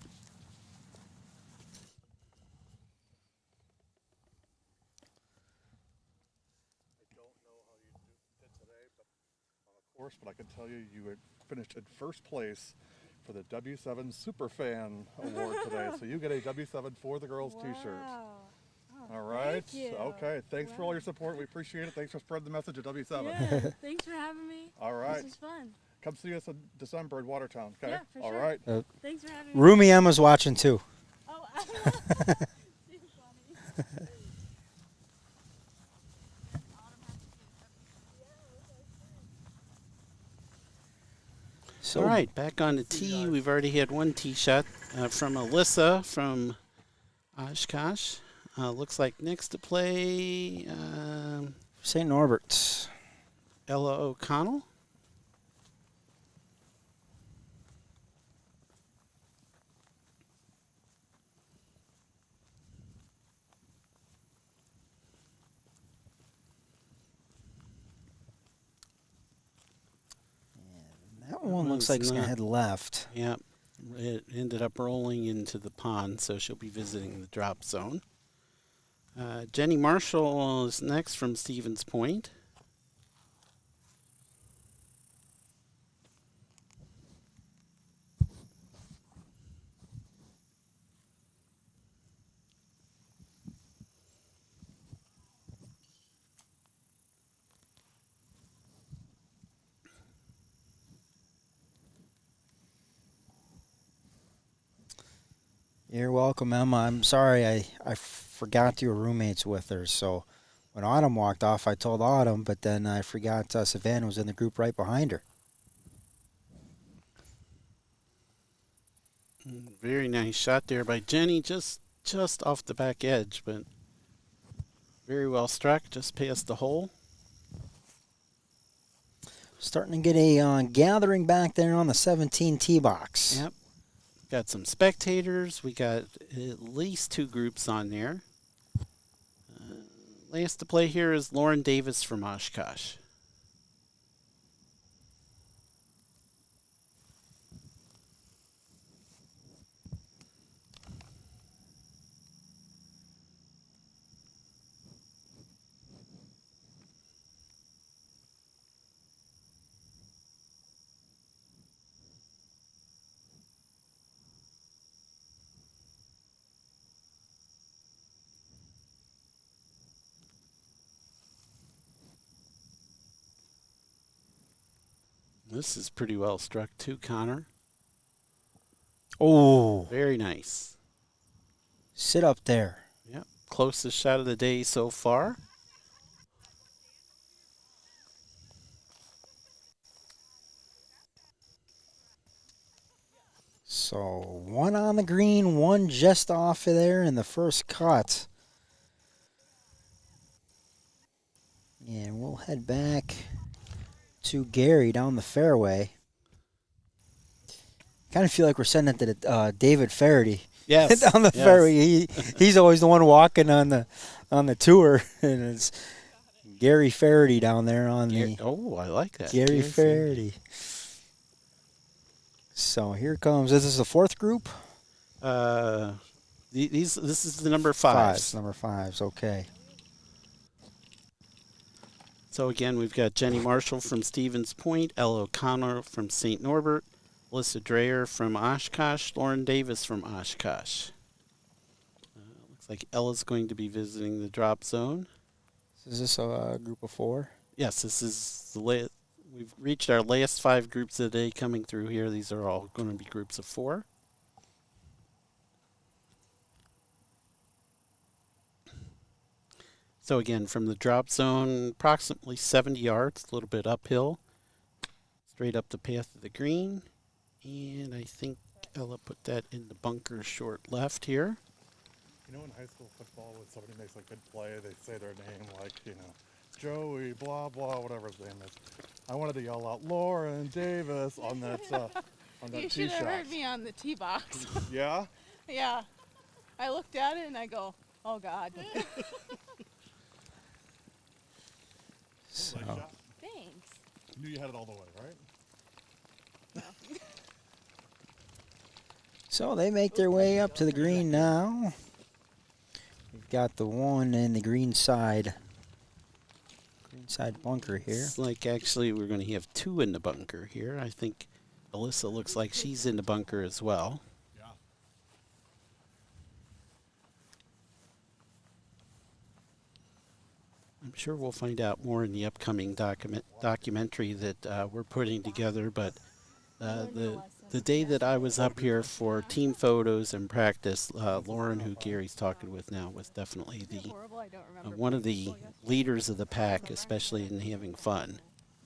I don't know how you did today, but on the course, but I can tell you, you had finished in first place for the W7 Superfan Award today. So you get a W7 for the Girls t-shirt. Oh, All right. Thank you. Okay. Thanks for all Wow. your support. We appreciate it. Thanks for spreading the message of W7. Yeah, thanks for having me. All right. This was fun. Come see us in December in Watertown. Okay. Yeah, for All sure. right. Thanks for having me. Roomy Emma's watching too. Oh, too funny. So All right, back on the tee. We've already had one tee shot from Alyssa from Oshkosh. Looks like next to play St. Norbert's. Ella O'Connell. That one looks was like it's going to not- head left. Yep. It ended up rolling into the pond, so she'll be visiting the drop zone. Jenny Marshall is next from Stevens Point. You're welcome, Emma. I'm sorry I forgot you were roommates with her. So when Autumn walked off, I told Autumn, but then I forgot Savannah was in the group right behind her. Very nice shot there by Jenny, just off the back edge, but very well struck, just past the hole. Starting to get a gathering back there on the 17 tee box. Yep. Got some spectators. We got at least 2 groups on there. Last to play here is Lauren Davis from Oshkosh. This is pretty well struck too, Connor. Oh, Very nice. sit up there. Yep. Closest shot of the day so far. So one on the green, one just off of there in the first cut. And we'll head back to Gary down the fairway. Kind of feel like we're sending it to David Faraday Yes. down the yes. fairway. He's always the one walking on the tour, and it's Gary Faraday down there on the Oh, I like that. Gary Gary Faraday. So here comes. This is the fourth group. This is the number 5. Number fives. Okay. So again, we've got Jenny Marshall from Stevens Point, Ella O'Connor from St. Norbert, Alyssa Dreyer from Oshkosh, Lauren Davis from Oshkosh. Looks like Ella's going to be visiting the drop zone. Is this a group of 4? Yes, this is the we've reached our last 5 groups of the day coming through here. These are all going to be groups of 4. So again, from the drop zone, approximately 70 yards, a little bit uphill, straight up the path of the green. And I think Ella put that in the bunker short left here. You know, in high school football, when somebody makes a good play, they say their name like, Joey, blah, blah, whatever his name is. I wanted to yell out Lauren Davis on that, on that You tee should have shot. heard me on the tee box. Yeah? Yeah. I looked at it and I go, oh God. So, Nice shot. Thanks. Knew you had it all the way, right? so they make their way up to the green now. We've got the one in the green side bunker here. It's like actually we're going to have two in the bunker here. I think Alyssa looks like she's in the bunker as well. Yeah. I'm sure we'll find out more in the upcoming documentary that we're putting together. But the day that I was up here for team photos and practice, Lauren, who Gary's talking with now, was definitely the Horrible, I don't remember. one of the leaders of the pack, especially in having fun.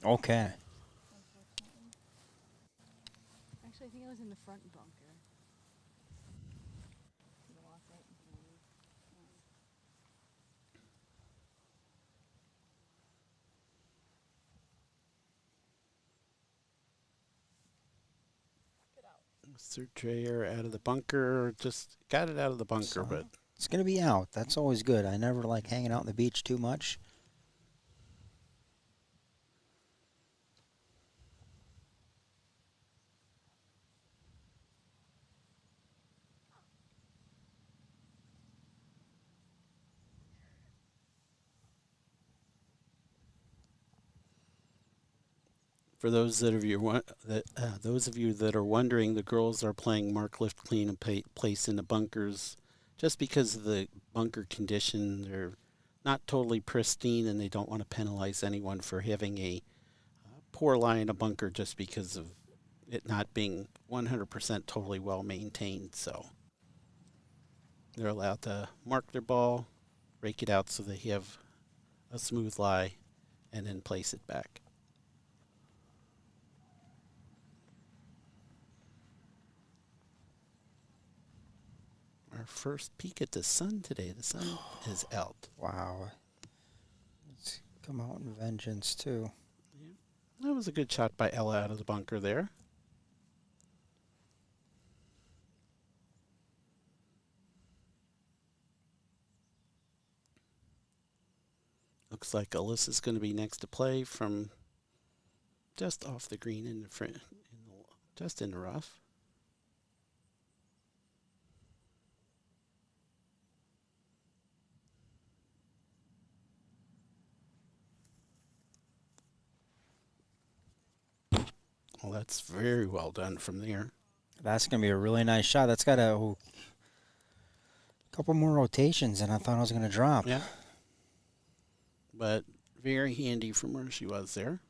Okay. Actually, I think I was in the front bunker. Search air out of the bunker, just got it out of the bunker, but It's going to be out. That's always good. I never like hanging out on the beach too much. for those that of you those of you that are wondering, the girls are playing mark, lift, clean, and place in the bunkers, just because of the bunker condition. They're not totally pristine, and they don't want to penalize anyone for having a poor lie in a bunker just because of it not being 100% totally well maintained. So they're allowed to mark their ball, rake it out so they have a smooth lie, and then place it back. Our first peek at the sun today. The sun is out. Wow. It's come out in vengeance, too. That was a good shot by Ella out of the bunker there. Looks like Alyssa's going to be next to play from just off the green in the front, just in the rough. Well, that's very well done from there. That's going to be a really nice shot. That's got a couple more rotations than I thought I was going to drop. Yeah. But very handy from where she was there.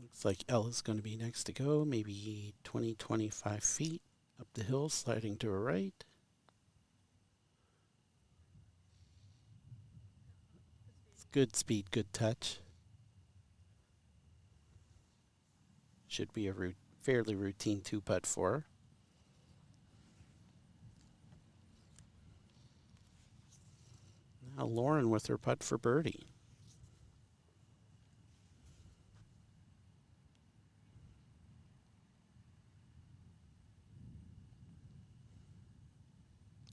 Looks like Ella's going to be next to go, maybe 20, 25 feet up the hill, sliding to her right. It's good speed, good touch. Should be a fairly routine two-putt for her. Now Lauren with her putt for birdie.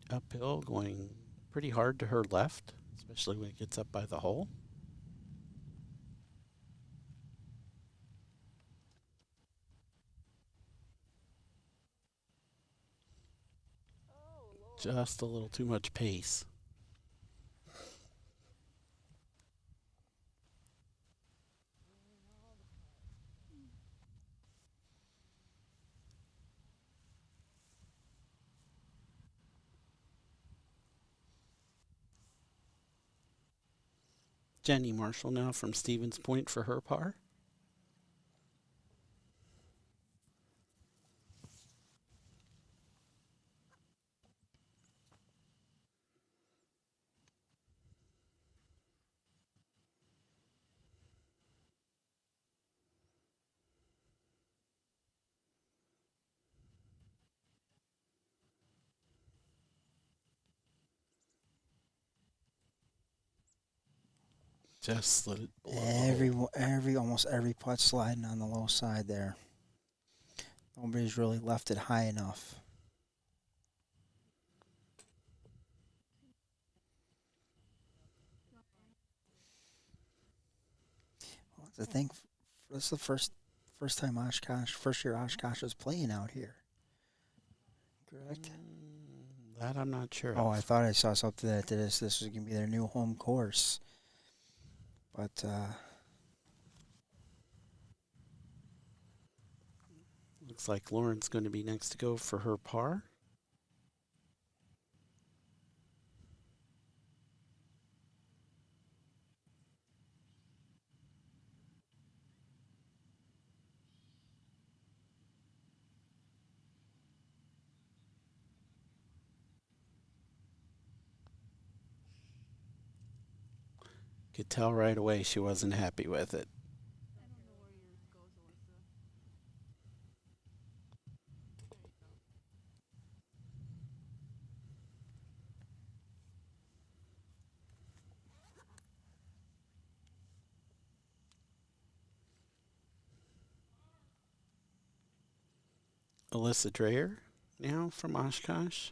Uphill, going pretty hard to her left, especially when it gets up by the hole. Just a little too much pace. Jenny Marshall now from Stevens Point for her par. Just slid it below the hole. Almost every putt sliding on the low side there. Nobody's really left it high enough. Well, that's the thing. This is the first time first year Oshkosh is playing out here. Correct? That I'm not sure Oh, of. I thought I saw something that this was going to be their new home course. But Looks like Lauren's going to be next to go for her par. Could tell right away she wasn't happy with it. Alyssa Dreyer now from Oshkosh.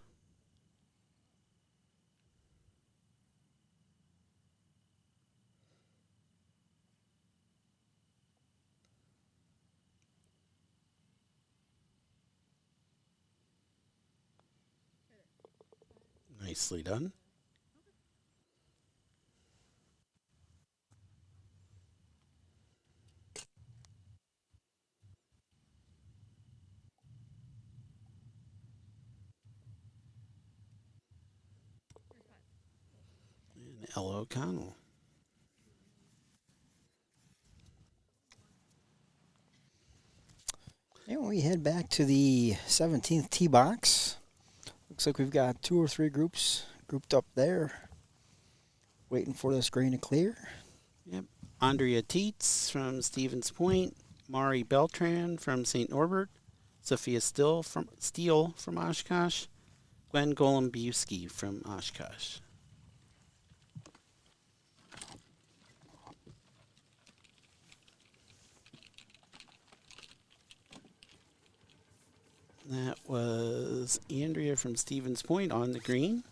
Nicely done. And Ella O'Connell. and we head back to the 17th tee box. Looks like we've got 2 or 3 groups grouped up there, waiting for this green to clear. Yep. Andrea Tietz from Stevens Point. Mari Beltran from St. Norbert. Sophia Steele from Oshkosh. Gwen Golombiewski from Oshkosh. That was Andrea from Stevens Point on the green.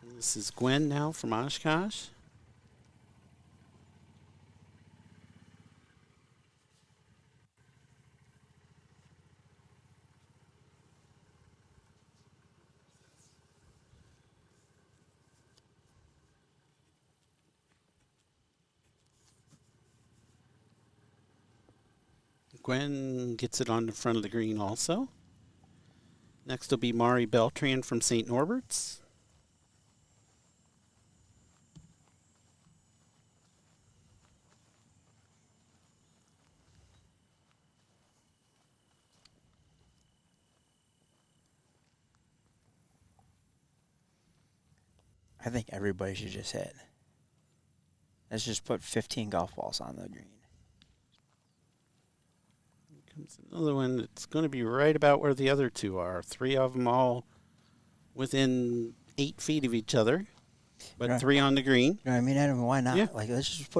And this is Gwen now from Oshkosh. Gwen gets it on the front of the green also. Next will be Mari Beltran from St. Norbert's. I think everybody should just hit. Let's just put 15 golf balls on the green. Here comes another one that's going to be right about where the other 2 are. 3 of them all within 8 feet of each other, but Right. 3 on the green. You know what I mean? Adam, why not? Yeah. Like, let's just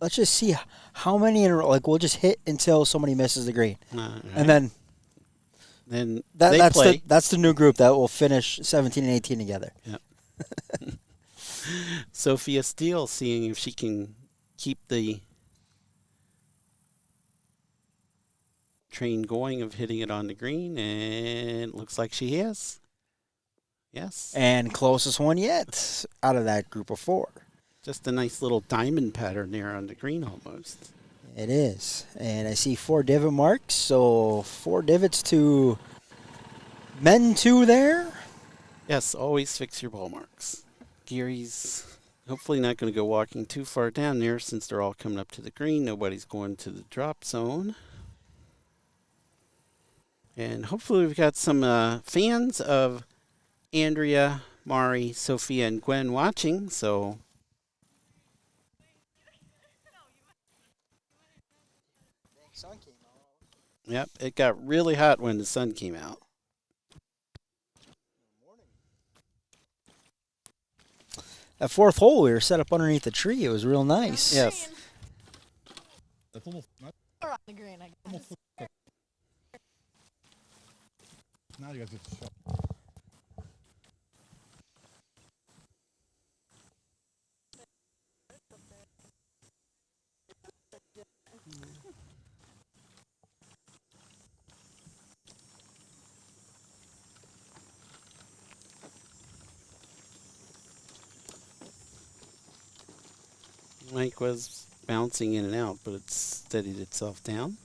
let's just see how many in a row. Like, we'll just hit until somebody misses the green. Right. And then They play. that's the new group that will finish 17 and 18 together. Yep. Sophia Steele seeing if she can keep the train going of hitting it on the green, and it looks like she has. Yes. And closest one yet out of that group of 4. Just a nice little diamond pattern there on the green almost. It is. And I see 4 divot marks, so 4 divots to men 2 there. Yes, always fix your ball marks. Gary's hopefully not going to go walking too far down there since they're all coming up to the green. Nobody's going to the drop zone. And hopefully we've got some fans of Andrea, Mari, Sophia, and Gwen watching. So yep, it got really hot when the sun came out. That fourth hole, we were set up underneath the tree. It was real nice. Yes. That's almost not Or on the green, I guess. now you guys get to show. Mike was bouncing in and out, but it steadied itself down.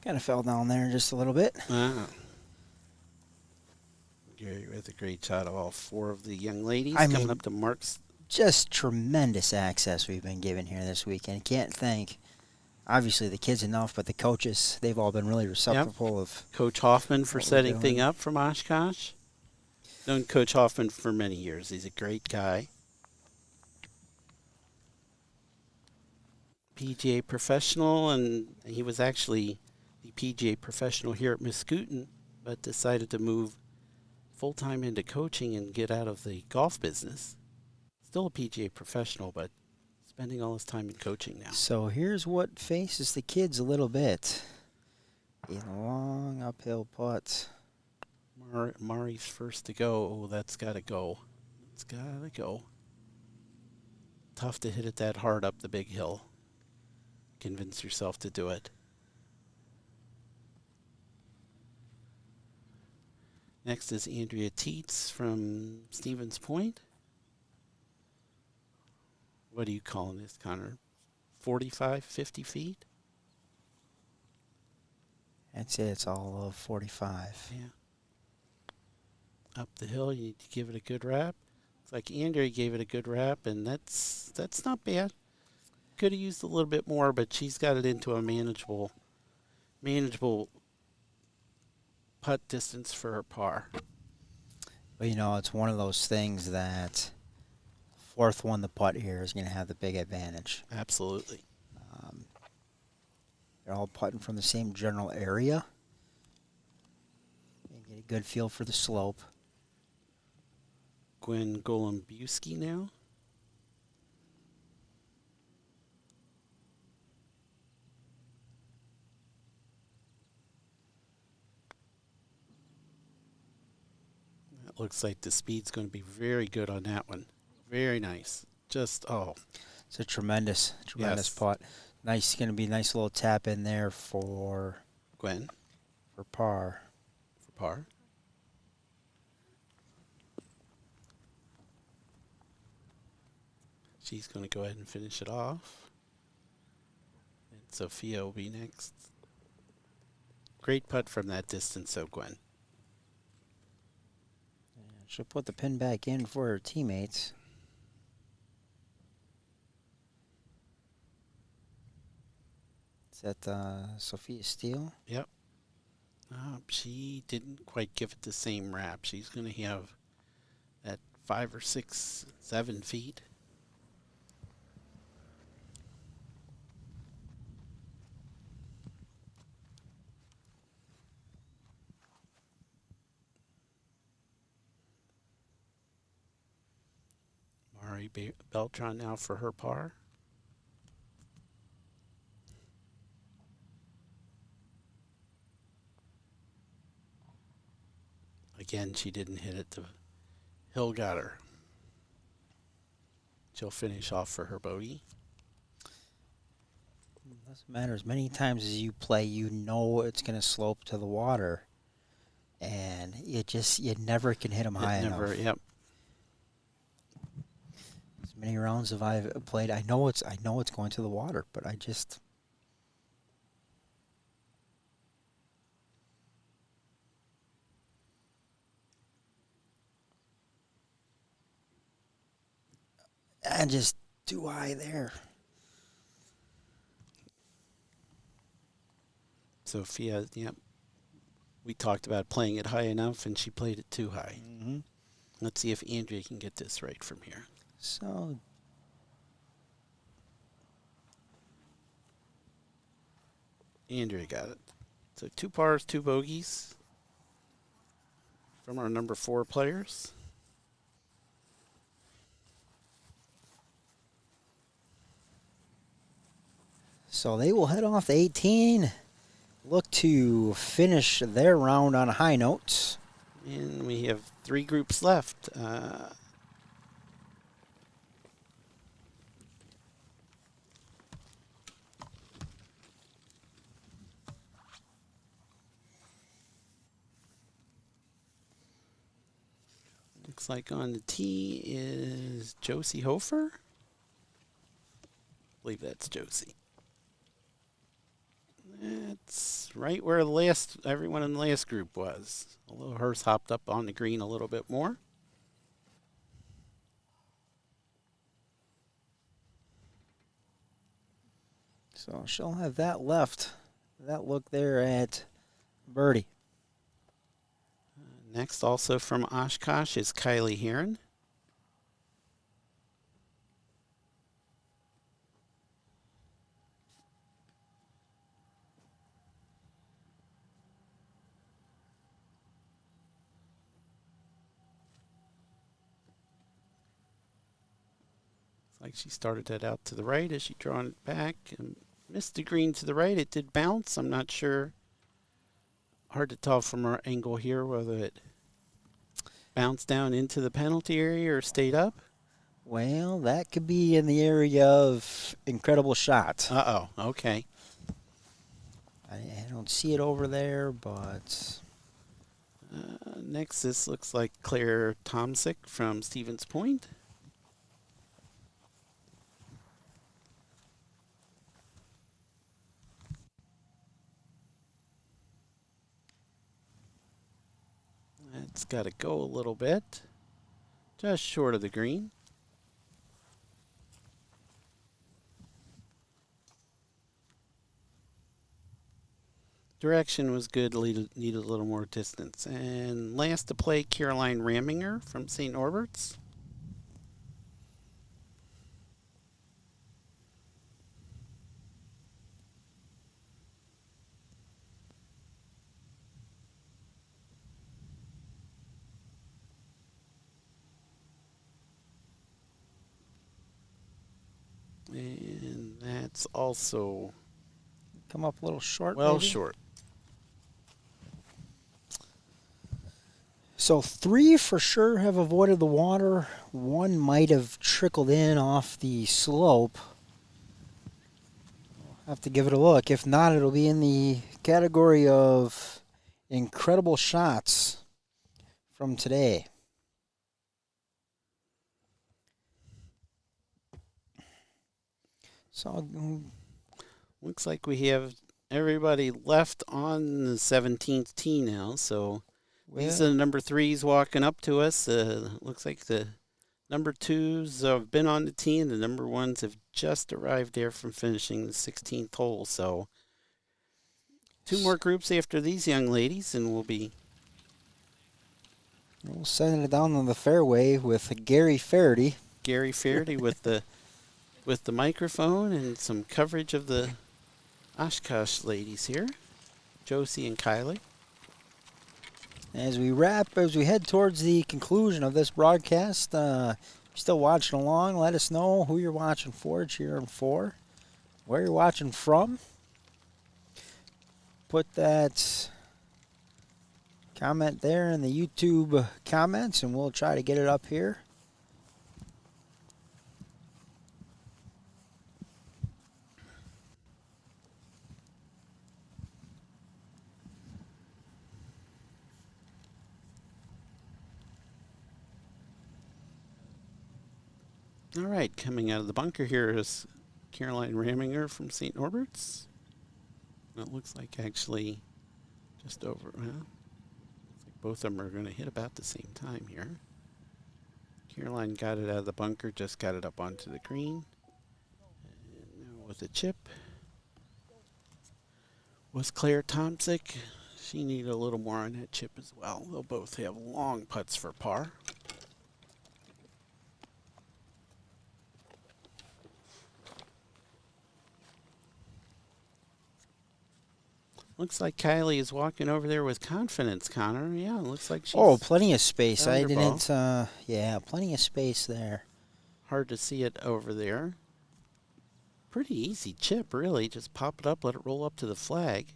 Kind of fell down there just a little bit. Ah. Gary with a great shot of all four of the young ladies I coming mean- up to Mark's. Just tremendous access we've been given here this weekend. Can't thank, obviously, the kids enough, but the coaches, they've all been really receptive of. Coach Hoffman for What we're setting doing. thing up from Oshkosh. Known Coach Hoffman for many years. He's a great guy. PGA professional, and he was actually the PGA professional here at Moscoutin, but decided to move full-time into coaching and get out of the golf business. Still a PGA professional, but spending all his time in coaching now. So here's what faces the kids a little bit. A long uphill putt. Mari's first to go. Oh, that's got to go. It's got to go. Tough to hit it that hard up the big hill. Convince yourself to do it. Next is Andrea Teets from Stevens Point. What are you calling this, Connor? 45, 50 feet? I'd say it's all of 45. Yeah. Up the hill, you need to give it a good wrap. Looks like Andrea gave it a good wrap, and that's not bad. Could have used a little bit more, but she's got it into a manageable putt distance for her par. But, you know, it's one of those things that fourth one, the putt here, is going to have the big advantage. Absolutely. They're all putting from the same general area. You get a good feel for the slope. Gwen Golombuski now. That looks like the speed's going to be very good on that one. Very nice. Just, oh. It's a tremendous Yes. putt. Nice, going to be a nice little tap in there for Gwen par. for par. She's going to go ahead and finish it off. And Sophia will be next. Great putt from that distance, though, Gwen. She'll put the pin back in for her teammates. Is that Sophia Steele? Yep. She didn't quite give it the same wrap. She's going to have that 5 or 6, 7 feet. Mari Beltran now for her par. Again, she didn't hit it. The hill got her. She'll finish off for her bogey. Doesn't matter. As many times as you play, you know it's going to slope to the water. And you never can hit them high enough. Yep. As many rounds as I've played, I know it's going to the water, but I just... And just too high there. Sophia, yep. We talked about playing it high enough, and she played it too high. Mm-hmm. Let's see if Andrea can get this right from here. So Andrea got it. So 2 pars, 2 bogeys from our number 4 players. So they will head off to 18. Look to finish their round on high notes. And we have 3 groups left. Looks like on the tee is Josie Hofer. I believe that's Josie. That's right where everyone in the last group was. Although hers hopped up on the green a little bit more. So she'll have that left. That look there at birdie. Next, also from Oshkosh, is Kylie Heron. Looks like she started that out to the right as she drawn it back and missed the green to the right. It did bounce. I'm not sure. Hard to tell from our angle here whether it bounced down into the penalty area or stayed up. Well, that could be in the area of incredible shot. Uh-oh. Okay. I don't see it over there, but Next, this looks like Claire Tomsick from Stevens Point. It's got to go a little bit. Just short of the green. Direction was good, needed a little more distance. And last to play, Caroline Raminger from St. Norbert's. And that's also come up a little short. well maybe? short. So 3 for sure have avoided the water. 1 might have trickled in off the slope. We'll have to give it a look. If not, it'll be in the category of incredible shots from today. So Looks like we have everybody left on the 17th tee now. So these are the number 3s walking up to us. Looks like the number 2s have been on the tee, and the number 1s have just arrived there from finishing the 16th hole. So 2 more groups after these young ladies, and we'll send it down on the fairway with Gary Faraday. Gary Faraday with the microphone and some coverage of the Oshkosh ladies here, Josie and Kylie. As we head towards the conclusion of this broadcast, still watching along, let us know who you're watching for, cheering for, where you're watching from. Put that comment there in the YouTube comments, and we'll try to get it up here. All right, coming out of the bunker here is Caroline Raminger from St. Norbert's. It looks like actually just over, well, looks like both of them are going to hit about the same time here. Caroline got it out of the bunker, just got it up onto the green. And now with a chip was Claire Tomsick. She needed a little more on that chip as well. They'll both have long putts for par. Looks like Kylie is walking over there with confidence, Connor. Yeah, it looks like she's Oh, plenty of space. found I her ball. didn't. Yeah, plenty of space there. Hard to see it over there. Pretty easy chip, really. Just pop it up, let it roll up to the flag.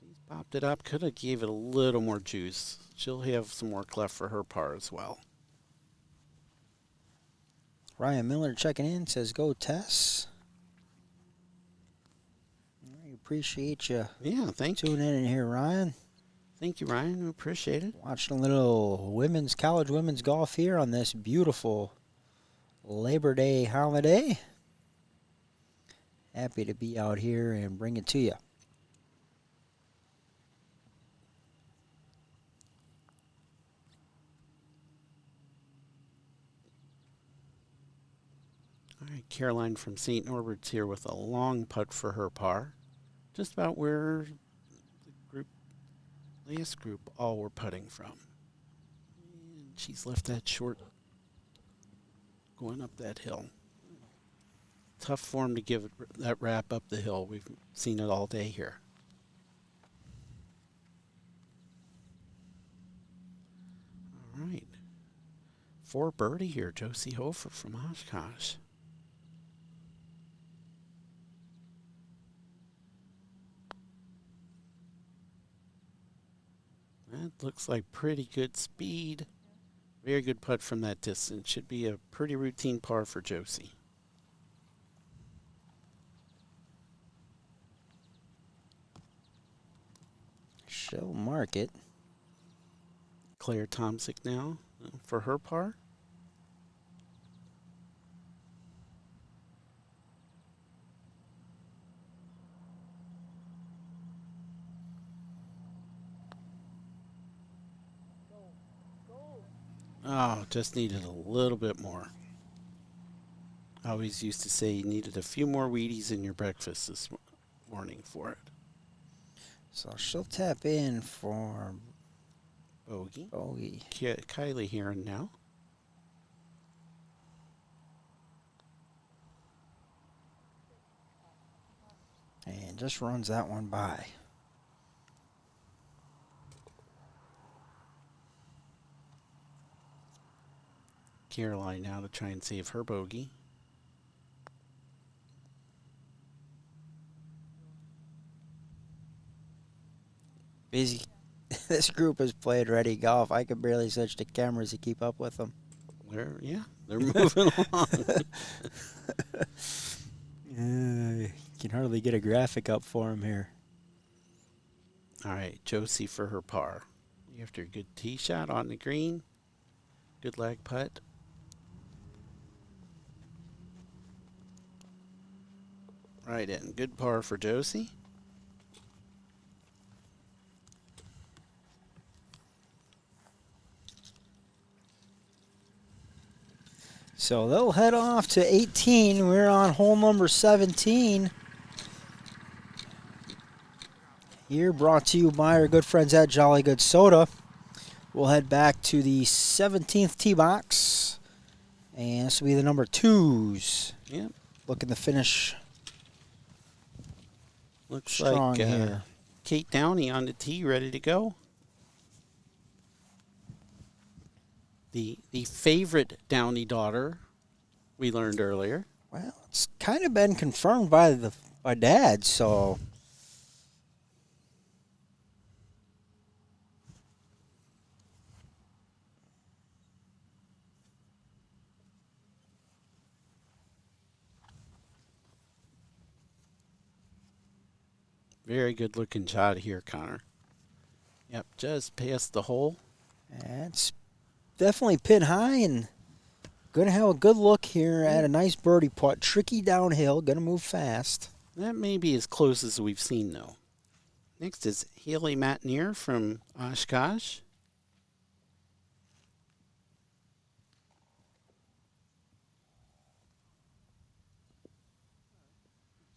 She's popped it up. Could have gave it a little more juice. She'll have some work left for her par as well. Ryan Miller checking in says, "Go Tess." I appreciate you Yeah, thank you. tuning in here, Ryan. Thank you, Ryan. We appreciate it. Watching a little college women's golf here on this beautiful Labor Day holiday. Happy to be out here and bring it to you. All right, Caroline from St. Norbert's here with a long putt for her par. Just about where the last group all were putting from. And she's left that short going up that hill. Tough form to give it that wrap up the hill. We've seen it all day here. All right. For birdie here, Josie Hofer from Oshkosh. That looks like pretty good speed. Very good putt from that distance. Should be a pretty routine par for Josie. She'll mark it. Claire Tomsick now for her par. Oh, just needed a little bit more. I always used to say you needed a few more Wheaties in your breakfast this morning for it. So she'll tap in for Bogey. bogey. Kylie Heron now. And just runs that one by. Caroline now to try and save her bogey. Busy. This group has played ready golf. I could barely switch the cameras to keep up with them. They're moving along. Can hardly get a graphic up for him here. All right, Josie for her par. After a good tee shot on the green. Good lag putt. Right in. Good par for Josie. So they'll head off to 18. We're on hole number 17. Here, brought to you by our good friends at Jolly Good Soda. We'll head back to the 17th tee box. And this will be the number 2s. Yep. Looking to finish Looks strong like here. Kate Downey on the tee, ready to go. The favorite Downey daughter, we learned earlier. Well, it's kind of been confirmed by Dad, so Very good looking shot here, Connor. Yep, just past the hole. it's definitely pin high and going to have a good look here at a nice birdie putt. Tricky downhill, going to move fast. That may be as close as we've seen, though. Next is Haley Matnier from Oshkosh.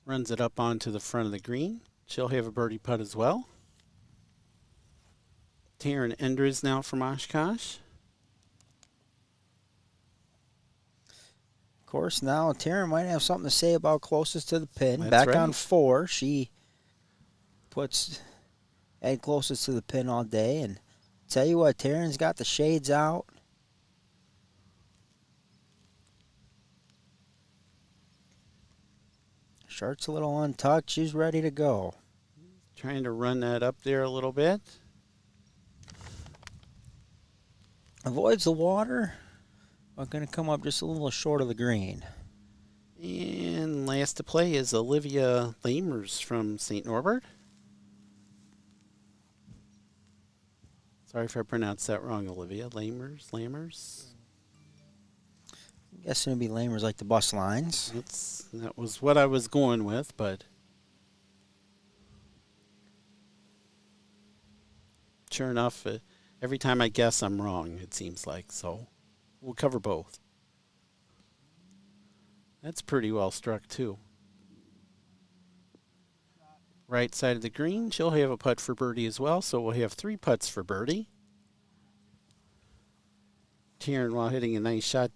Runs it up onto the front of the green. She'll have a birdie putt as well. Taryn Enders now from Oshkosh. Of course, now Taryn might have something to say about closest to the pin. That's Back right. on 4. She puts head closest to the pin all day. And tell you what, Taryn's got the shades out. Shirt's a little untucked. She's ready to go. Trying to run that up there a little bit. Avoids the water, but going to come up just a little short of the green. And last to play is Olivia Lamers from St. Norbert. Sorry if I pronounced that wrong, Olivia. Lamers? I'm guessing it'd be lamers like the bus lines. That was what I was going with, but sure enough, every time I guess I'm wrong, it seems like. So we'll cover both. That's pretty well struck, too. Right side of the green, she'll have a putt for birdie as well, so we'll have 3 putts for birdie. Taryn, while hitting a nice shot,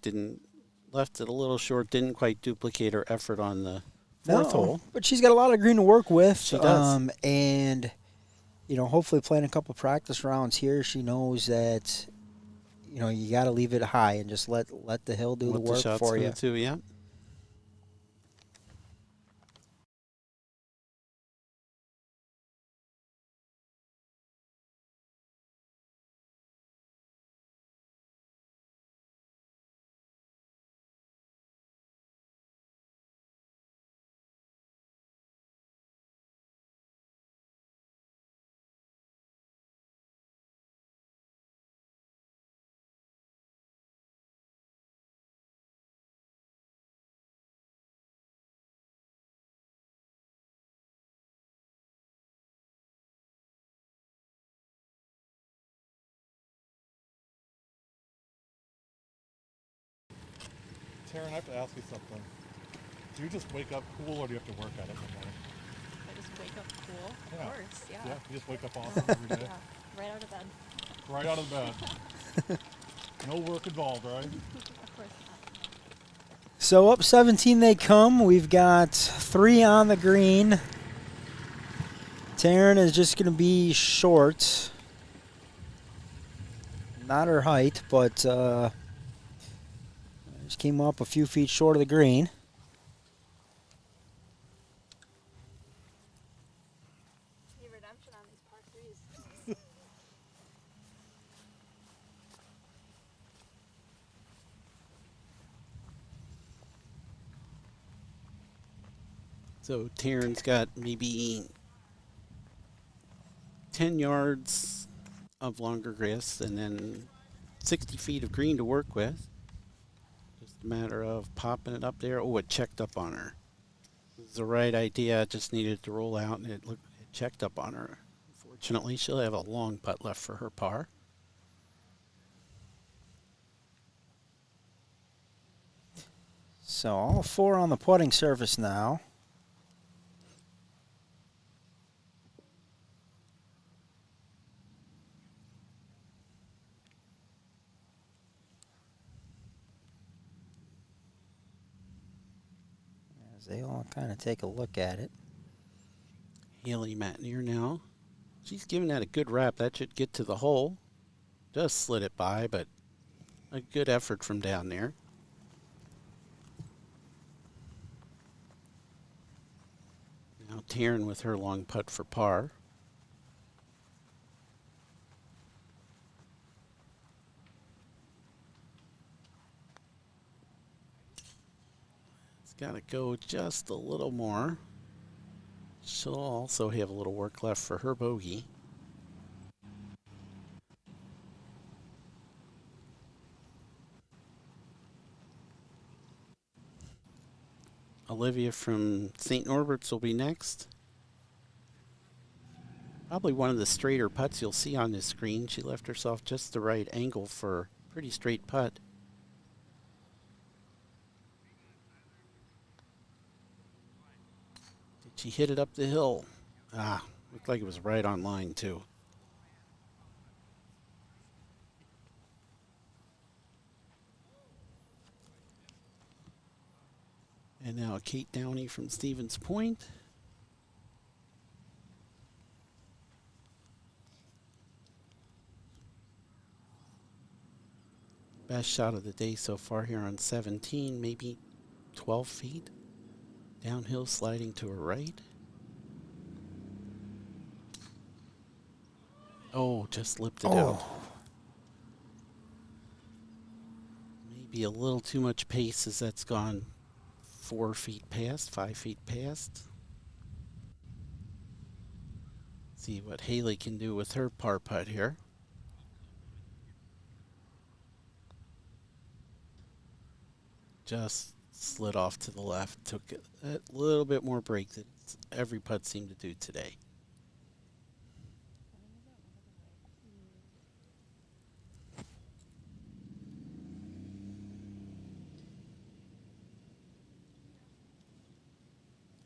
left it a little short, didn't quite duplicate her effort on the fourth hole. But she's got a lot of green to work with. She does. And, hopefully playing a couple practice rounds here, she knows that, you got to leave it high and just let the hill do the work shots for go you. to, yeah. Taryn, I have to ask you something. Do you just wake up cool, or do you have to work at it in the morning? I just wake up cool. Of Yeah. course, yeah. Yeah, you just wake up awesome every day. Yeah, right out of bed. Right out of bed. No work involved, right? Of course not. So up 17 they come. We've got 3 on the green. Taryn is just going to be short. Not her height, but just came up a few feet short of the green. Need redemption on these par threes. So Taryn's got maybe 10 yards of longer grass and then 60 feet of green to work with. Just a matter of popping it up there. Oh, it checked up on her. It was the right idea. It just needed to roll out, and it checked up on her. Fortunately, she'll have a long putt left for her par. So all 4 on the putting surface now. As they all kind of take a look at it. Haley Matnier now. She's giving that a good wrap. That should get to the hole. Just slid it by, but a good effort from down there. Now Taryn with her long putt for par. It's got to go just a little more. She'll also have a little work left for her bogey. Olivia from St. Norbert's will be next. Probably one of the straighter putts you'll see on this screen. She left herself just the right angle for a pretty straight putt. Did she hit it up the hill? Ah, looked like it was right on line too. And now Kate Downey from Stevens Point. Best shot of the day so far here on 17, maybe 12 feet. Downhill sliding to her right. Oh, just lipped it out. Maybe a little too much pace as that's gone 4 feet past, 5 feet past. See what Haley can do with her par putt here. Just slid off to the left, took a little bit more break than every putt seemed to do today.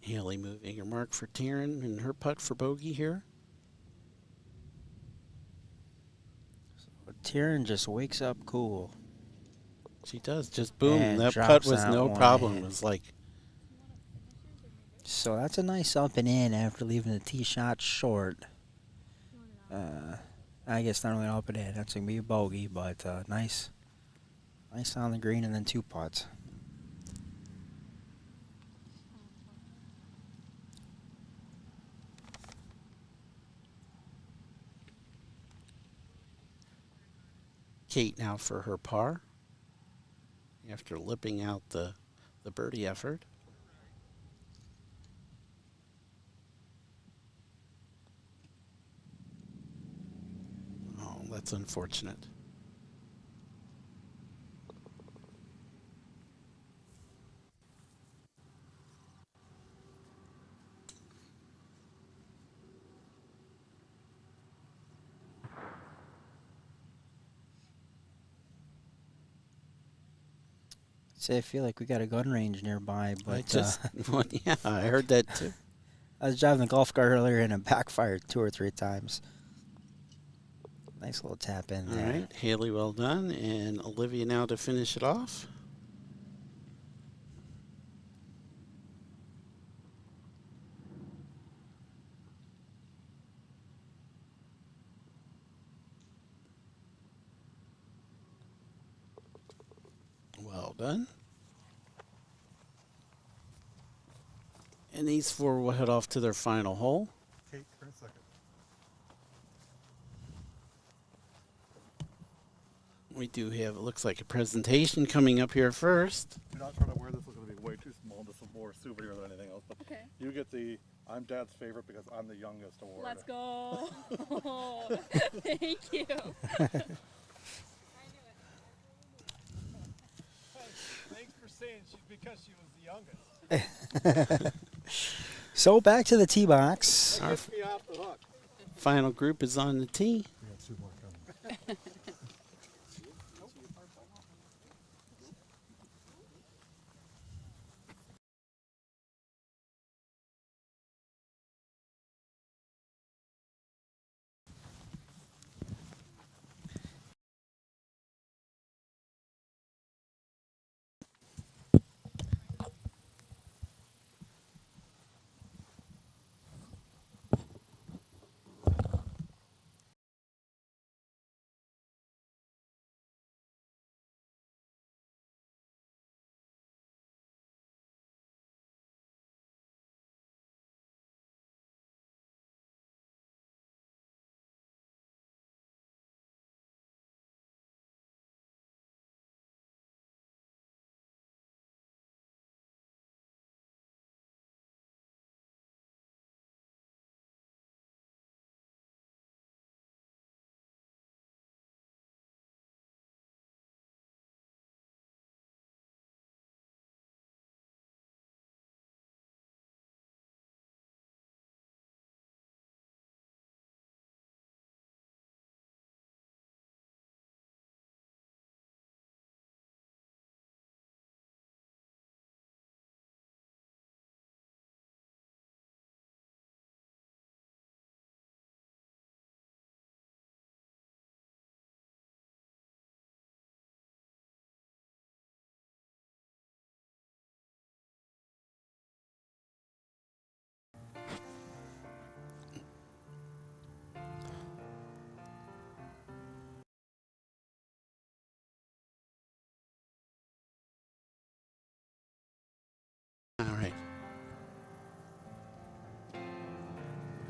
Haley moving her mark for Taryn and her putt for bogey here. Tyrion just wakes up cool. She does, just boom. And That putt drops was that no one problem. in. It was like, So that's a nice up and in after leaving the tee shot short. I guess not really up and in. That's going to be a bogey, but nice on the green and then 2 putts. Kate now for her par after lipping out the birdie effort. Oh, that's unfortunate. See, I feel like we got a gun range nearby, but I just, yeah, I heard that too. I was driving the golf cart earlier and it backfired 2 or 3 times. Nice little tap in All there. right, Haley, well done. And Olivia now to finish it off. Well done. And these 4 will head off to their final hole. Kate, for a second. We do have, it looks like, a presentation coming up here first. Do not try to wear this. It's going to be way too small. This is more souvenir than anything else. But Okay. you get the I'm Dad's favorite because I'm the youngest award. Let's go. Thank you. Thanks for saying because she was the youngest. So back to the tee box. Our Gets me off the hook. final group is on the tee. We got 2 more coming.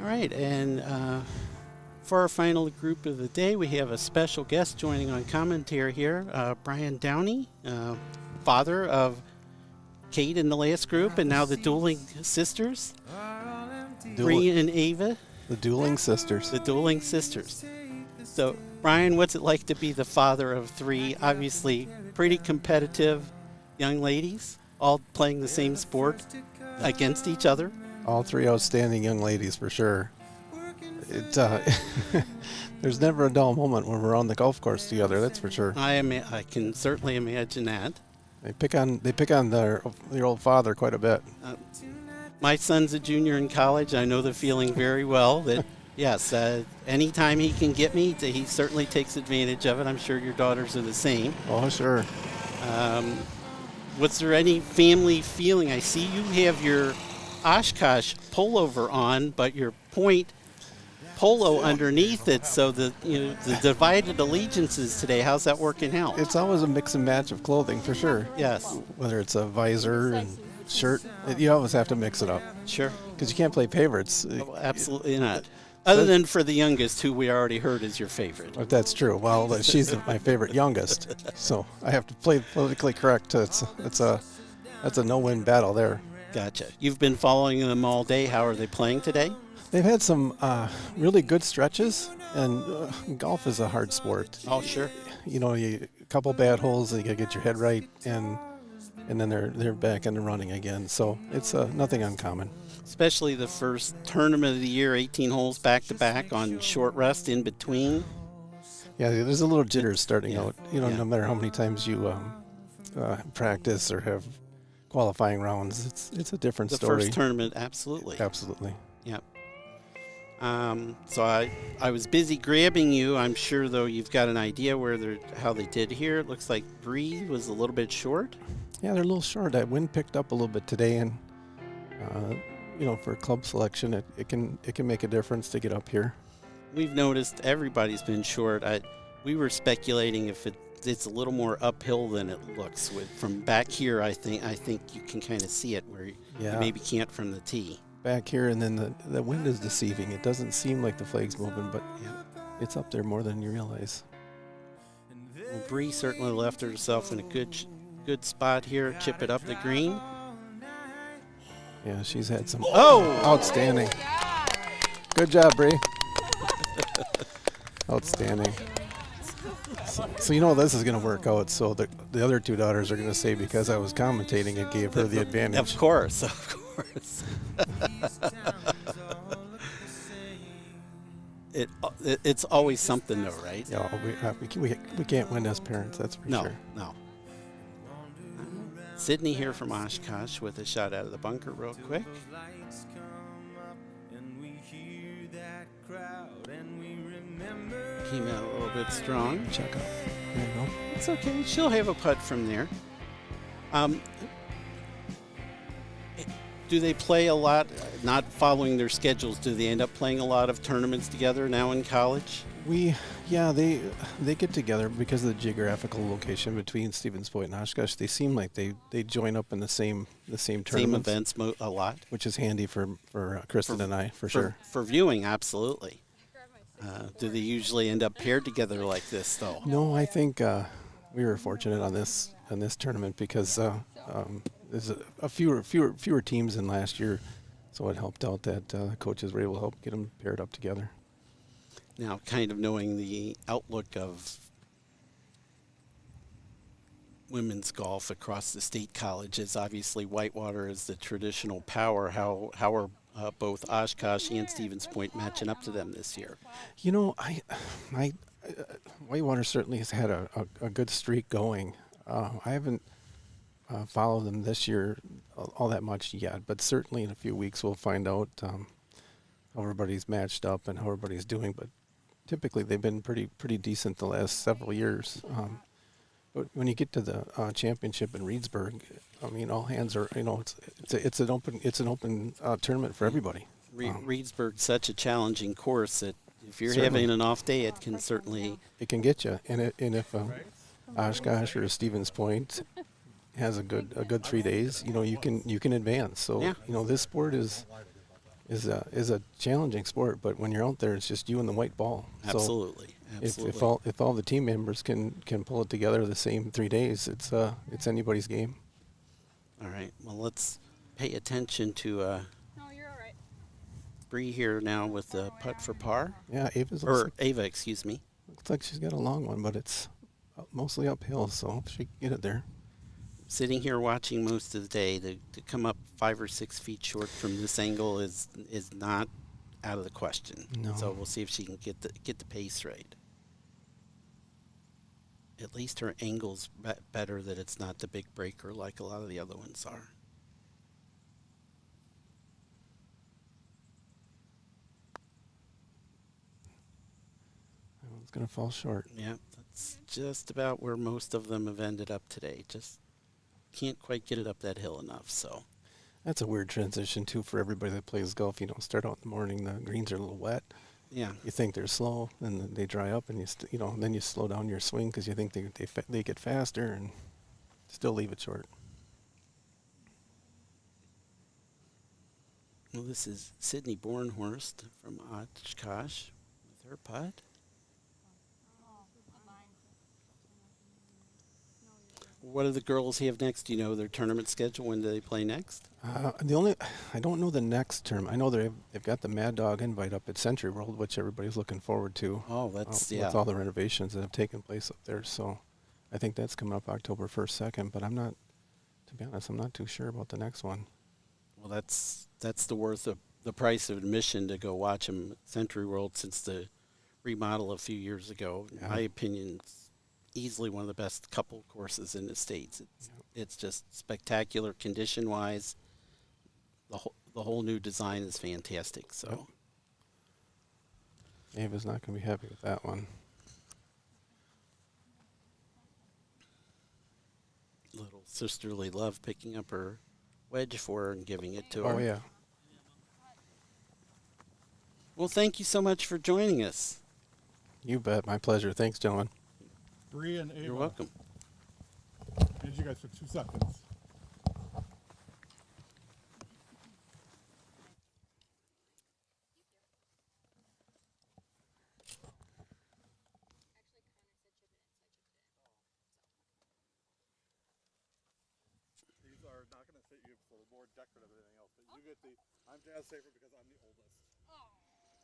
All right, and for our final group of the day, we have a special guest joining on commentary here, Brian Downey, father of Kate in the last group, and now the dueling sisters, Bree and Ava. The dueling sisters. The dueling sisters. So, Brian, what's it like to be the father of three, obviously pretty competitive young ladies, all playing the same sport against each other? All three outstanding young ladies for sure. There's never a dull moment when we're on the golf course together. That's for sure. I can certainly imagine that. They pick on their old father quite a bit. My son's a junior in college. I know the feeling very well. That yes, anytime he can get me, he certainly takes advantage of it. I'm sure your daughters are the same. Oh, sure. Was there any family feeling? I see you have your Oshkosh pullover on, but your point polo underneath it. So the divided allegiances today. How's that working out? It's always a mix and match of clothing for sure. Yes. Whether it's a visor and shirt, you always have to mix it up. Sure. Because you can't play favorites. Oh, absolutely not. Other than for the youngest, who we already heard is your favorite. If that's true. Well, she's my favorite youngest, so I have to play politically correct. That's a no-win battle there. Gotcha. You've been following them all day. How are they playing today? They've had some really good stretches, and golf is a hard sport. Oh, sure. You know, a couple bad holes, you gotta get your head right, and then they're back in the running again. So it's nothing uncommon. Especially the first tournament of the year, 18 holes back-to-back on short rest in between. Yeah, there's a little jitters starting out. You know, Yeah. no matter how many times you practice or have qualifying rounds, it's a different The story. first tournament, absolutely. Absolutely. Yep. So I was busy grabbing you. I'm sure, though, you've got an idea how they did here. It looks like Bree was a little bit short. Yeah, they're a little short. That wind picked up a little bit today, and for club selection, it can make a difference to get up here. We've noticed everybody's been short. We were speculating if it's a little more uphill than it looks. From back here, I think you can kind of see it where you maybe can't from the tee. Back here, and then the wind is deceiving. It doesn't seem like the flag's moving, but it's up there more than you realize. Well, Bree certainly left herself in a good spot here. Chip it up the green. Yeah, she's had some Oh! Outstanding. Good job, Bree. Outstanding. So you know this is going to work out. So the other two daughters are going to say because I was commentating, it gave her the advantage. Of course. It's always something, though, right? Yeah, we can't win as parents. That's for sure. No. Sydney here from Oshkosh with a shot out of the bunker real quick. Came out a little bit strong. Check out. There you go. It's okay. She'll have a putt from there. Do they play a lot, not following their schedules? Do they end up playing a lot of tournaments together now in college? They get together because of the geographical location between Stevens Point and Oshkosh. They seem like they join up in the same tournaments. Same events a lot. Which is handy for Kristen and I, for sure. For viewing, absolutely. Do they usually end up paired together like this, though? No, I think we were fortunate on this tournament because there's a fewer teams than last year, so it helped out that coaches were able to help get them paired up together. Now, kind of knowing the outlook of women's golf across the state colleges, obviously Whitewater is the traditional power. How are both Oshkosh and Stevens Point matching up to them this year? You know, I Whitewater certainly has had a good streak going. I haven't followed them this year all that much yet, but certainly in a few weeks we'll find out how everybody's matched up and how everybody's doing. But typically they've been pretty decent the last several years. But when you get to the championship in Reedsburg, I mean, all hands are, it's an open tournament for everybody. Reedsburg's such a challenging course that if you're Certainly. having an off day, it can certainly get you. And if Oshkosh or Stevens Point has a good 3 days, you can advance. So Yeah. this sport is is a challenging sport. But when you're out there, it's just you and the white ball. Absolutely. So Absolutely. if all the team members can pull it together the same 3 days, it's anybody's game. All right. Well, let's pay attention to No, you're all right. Bree here now with the putt for par. Yeah, Or Ava, excuse me. looks like she's got a long one, but it's mostly uphill, so she can get it there. Sitting here watching most of the day, to come up 5 or 6 feet short from this angle is not out of the question. No. So we'll see if she can get the pace right. At least her angle's better, that it's not the big breaker like a lot of the other ones are. That one's going to fall short. Yeah, that's just about where most of them have ended up today. Just can't quite get it up that hill enough. So That's a weird transition, too, for everybody that plays golf. You know, start out in the morning, the greens are a little wet. yeah, You think they're slow, and then they dry up, and then you slow down your swing because you think they get faster, and still leave it short. well, this is Sydney Bornhorst from Oshkosh with her putt. What do the girls have next? Do you know their tournament schedule? When do they play next? I don't know the next term. I know they've got the Mad Dog invite up at Century World, which everybody's looking forward to. Oh, that's yeah. With all the renovations that have taken place up there, so I think that's coming up October 1st, 2nd. But to be honest, I'm not too sure about the next one. Well, that's the worth of the price of admission to go watch them at Century World since the remodel a few years ago. In Yeah. my opinion, it's easily one of the best couple courses in the States. It's just spectacular condition-wise. The whole new design is fantastic. So Ava's not going to be happy with that one. little sisterly love picking up her wedge for her and giving it to her. Oh, yeah. Well, thank you so much for joining us. You bet. My pleasure. Thanks, gentlemen. Bree and Ava. You're welcome. Here's you guys for 2 seconds. These are not going to fit you, so they're more decorative than anything else. But you get the I'm Jazz Safer because I'm the oldest.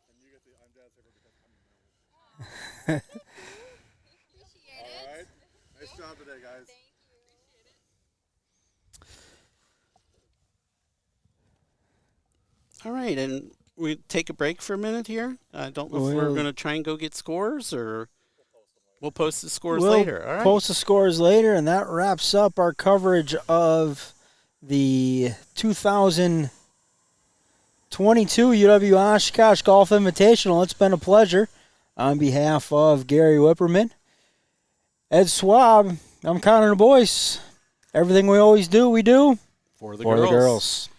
And you get the I'm Jazz Safer because I'm the middle. All right. Nice job today, guys. All right, and we take a break for a minute here. I don't know if we're Well- going to try and go get scores, or we'll post the scores We'll later. All right. post the scores later, and that wraps up our coverage of the 2022 UW Oshkosh Golf Invitational. It's been a pleasure. On behalf of Gary Whipperman, Ed Swab, I'm Connor Boyce. Everything we always do, we do For the for girls. the girls.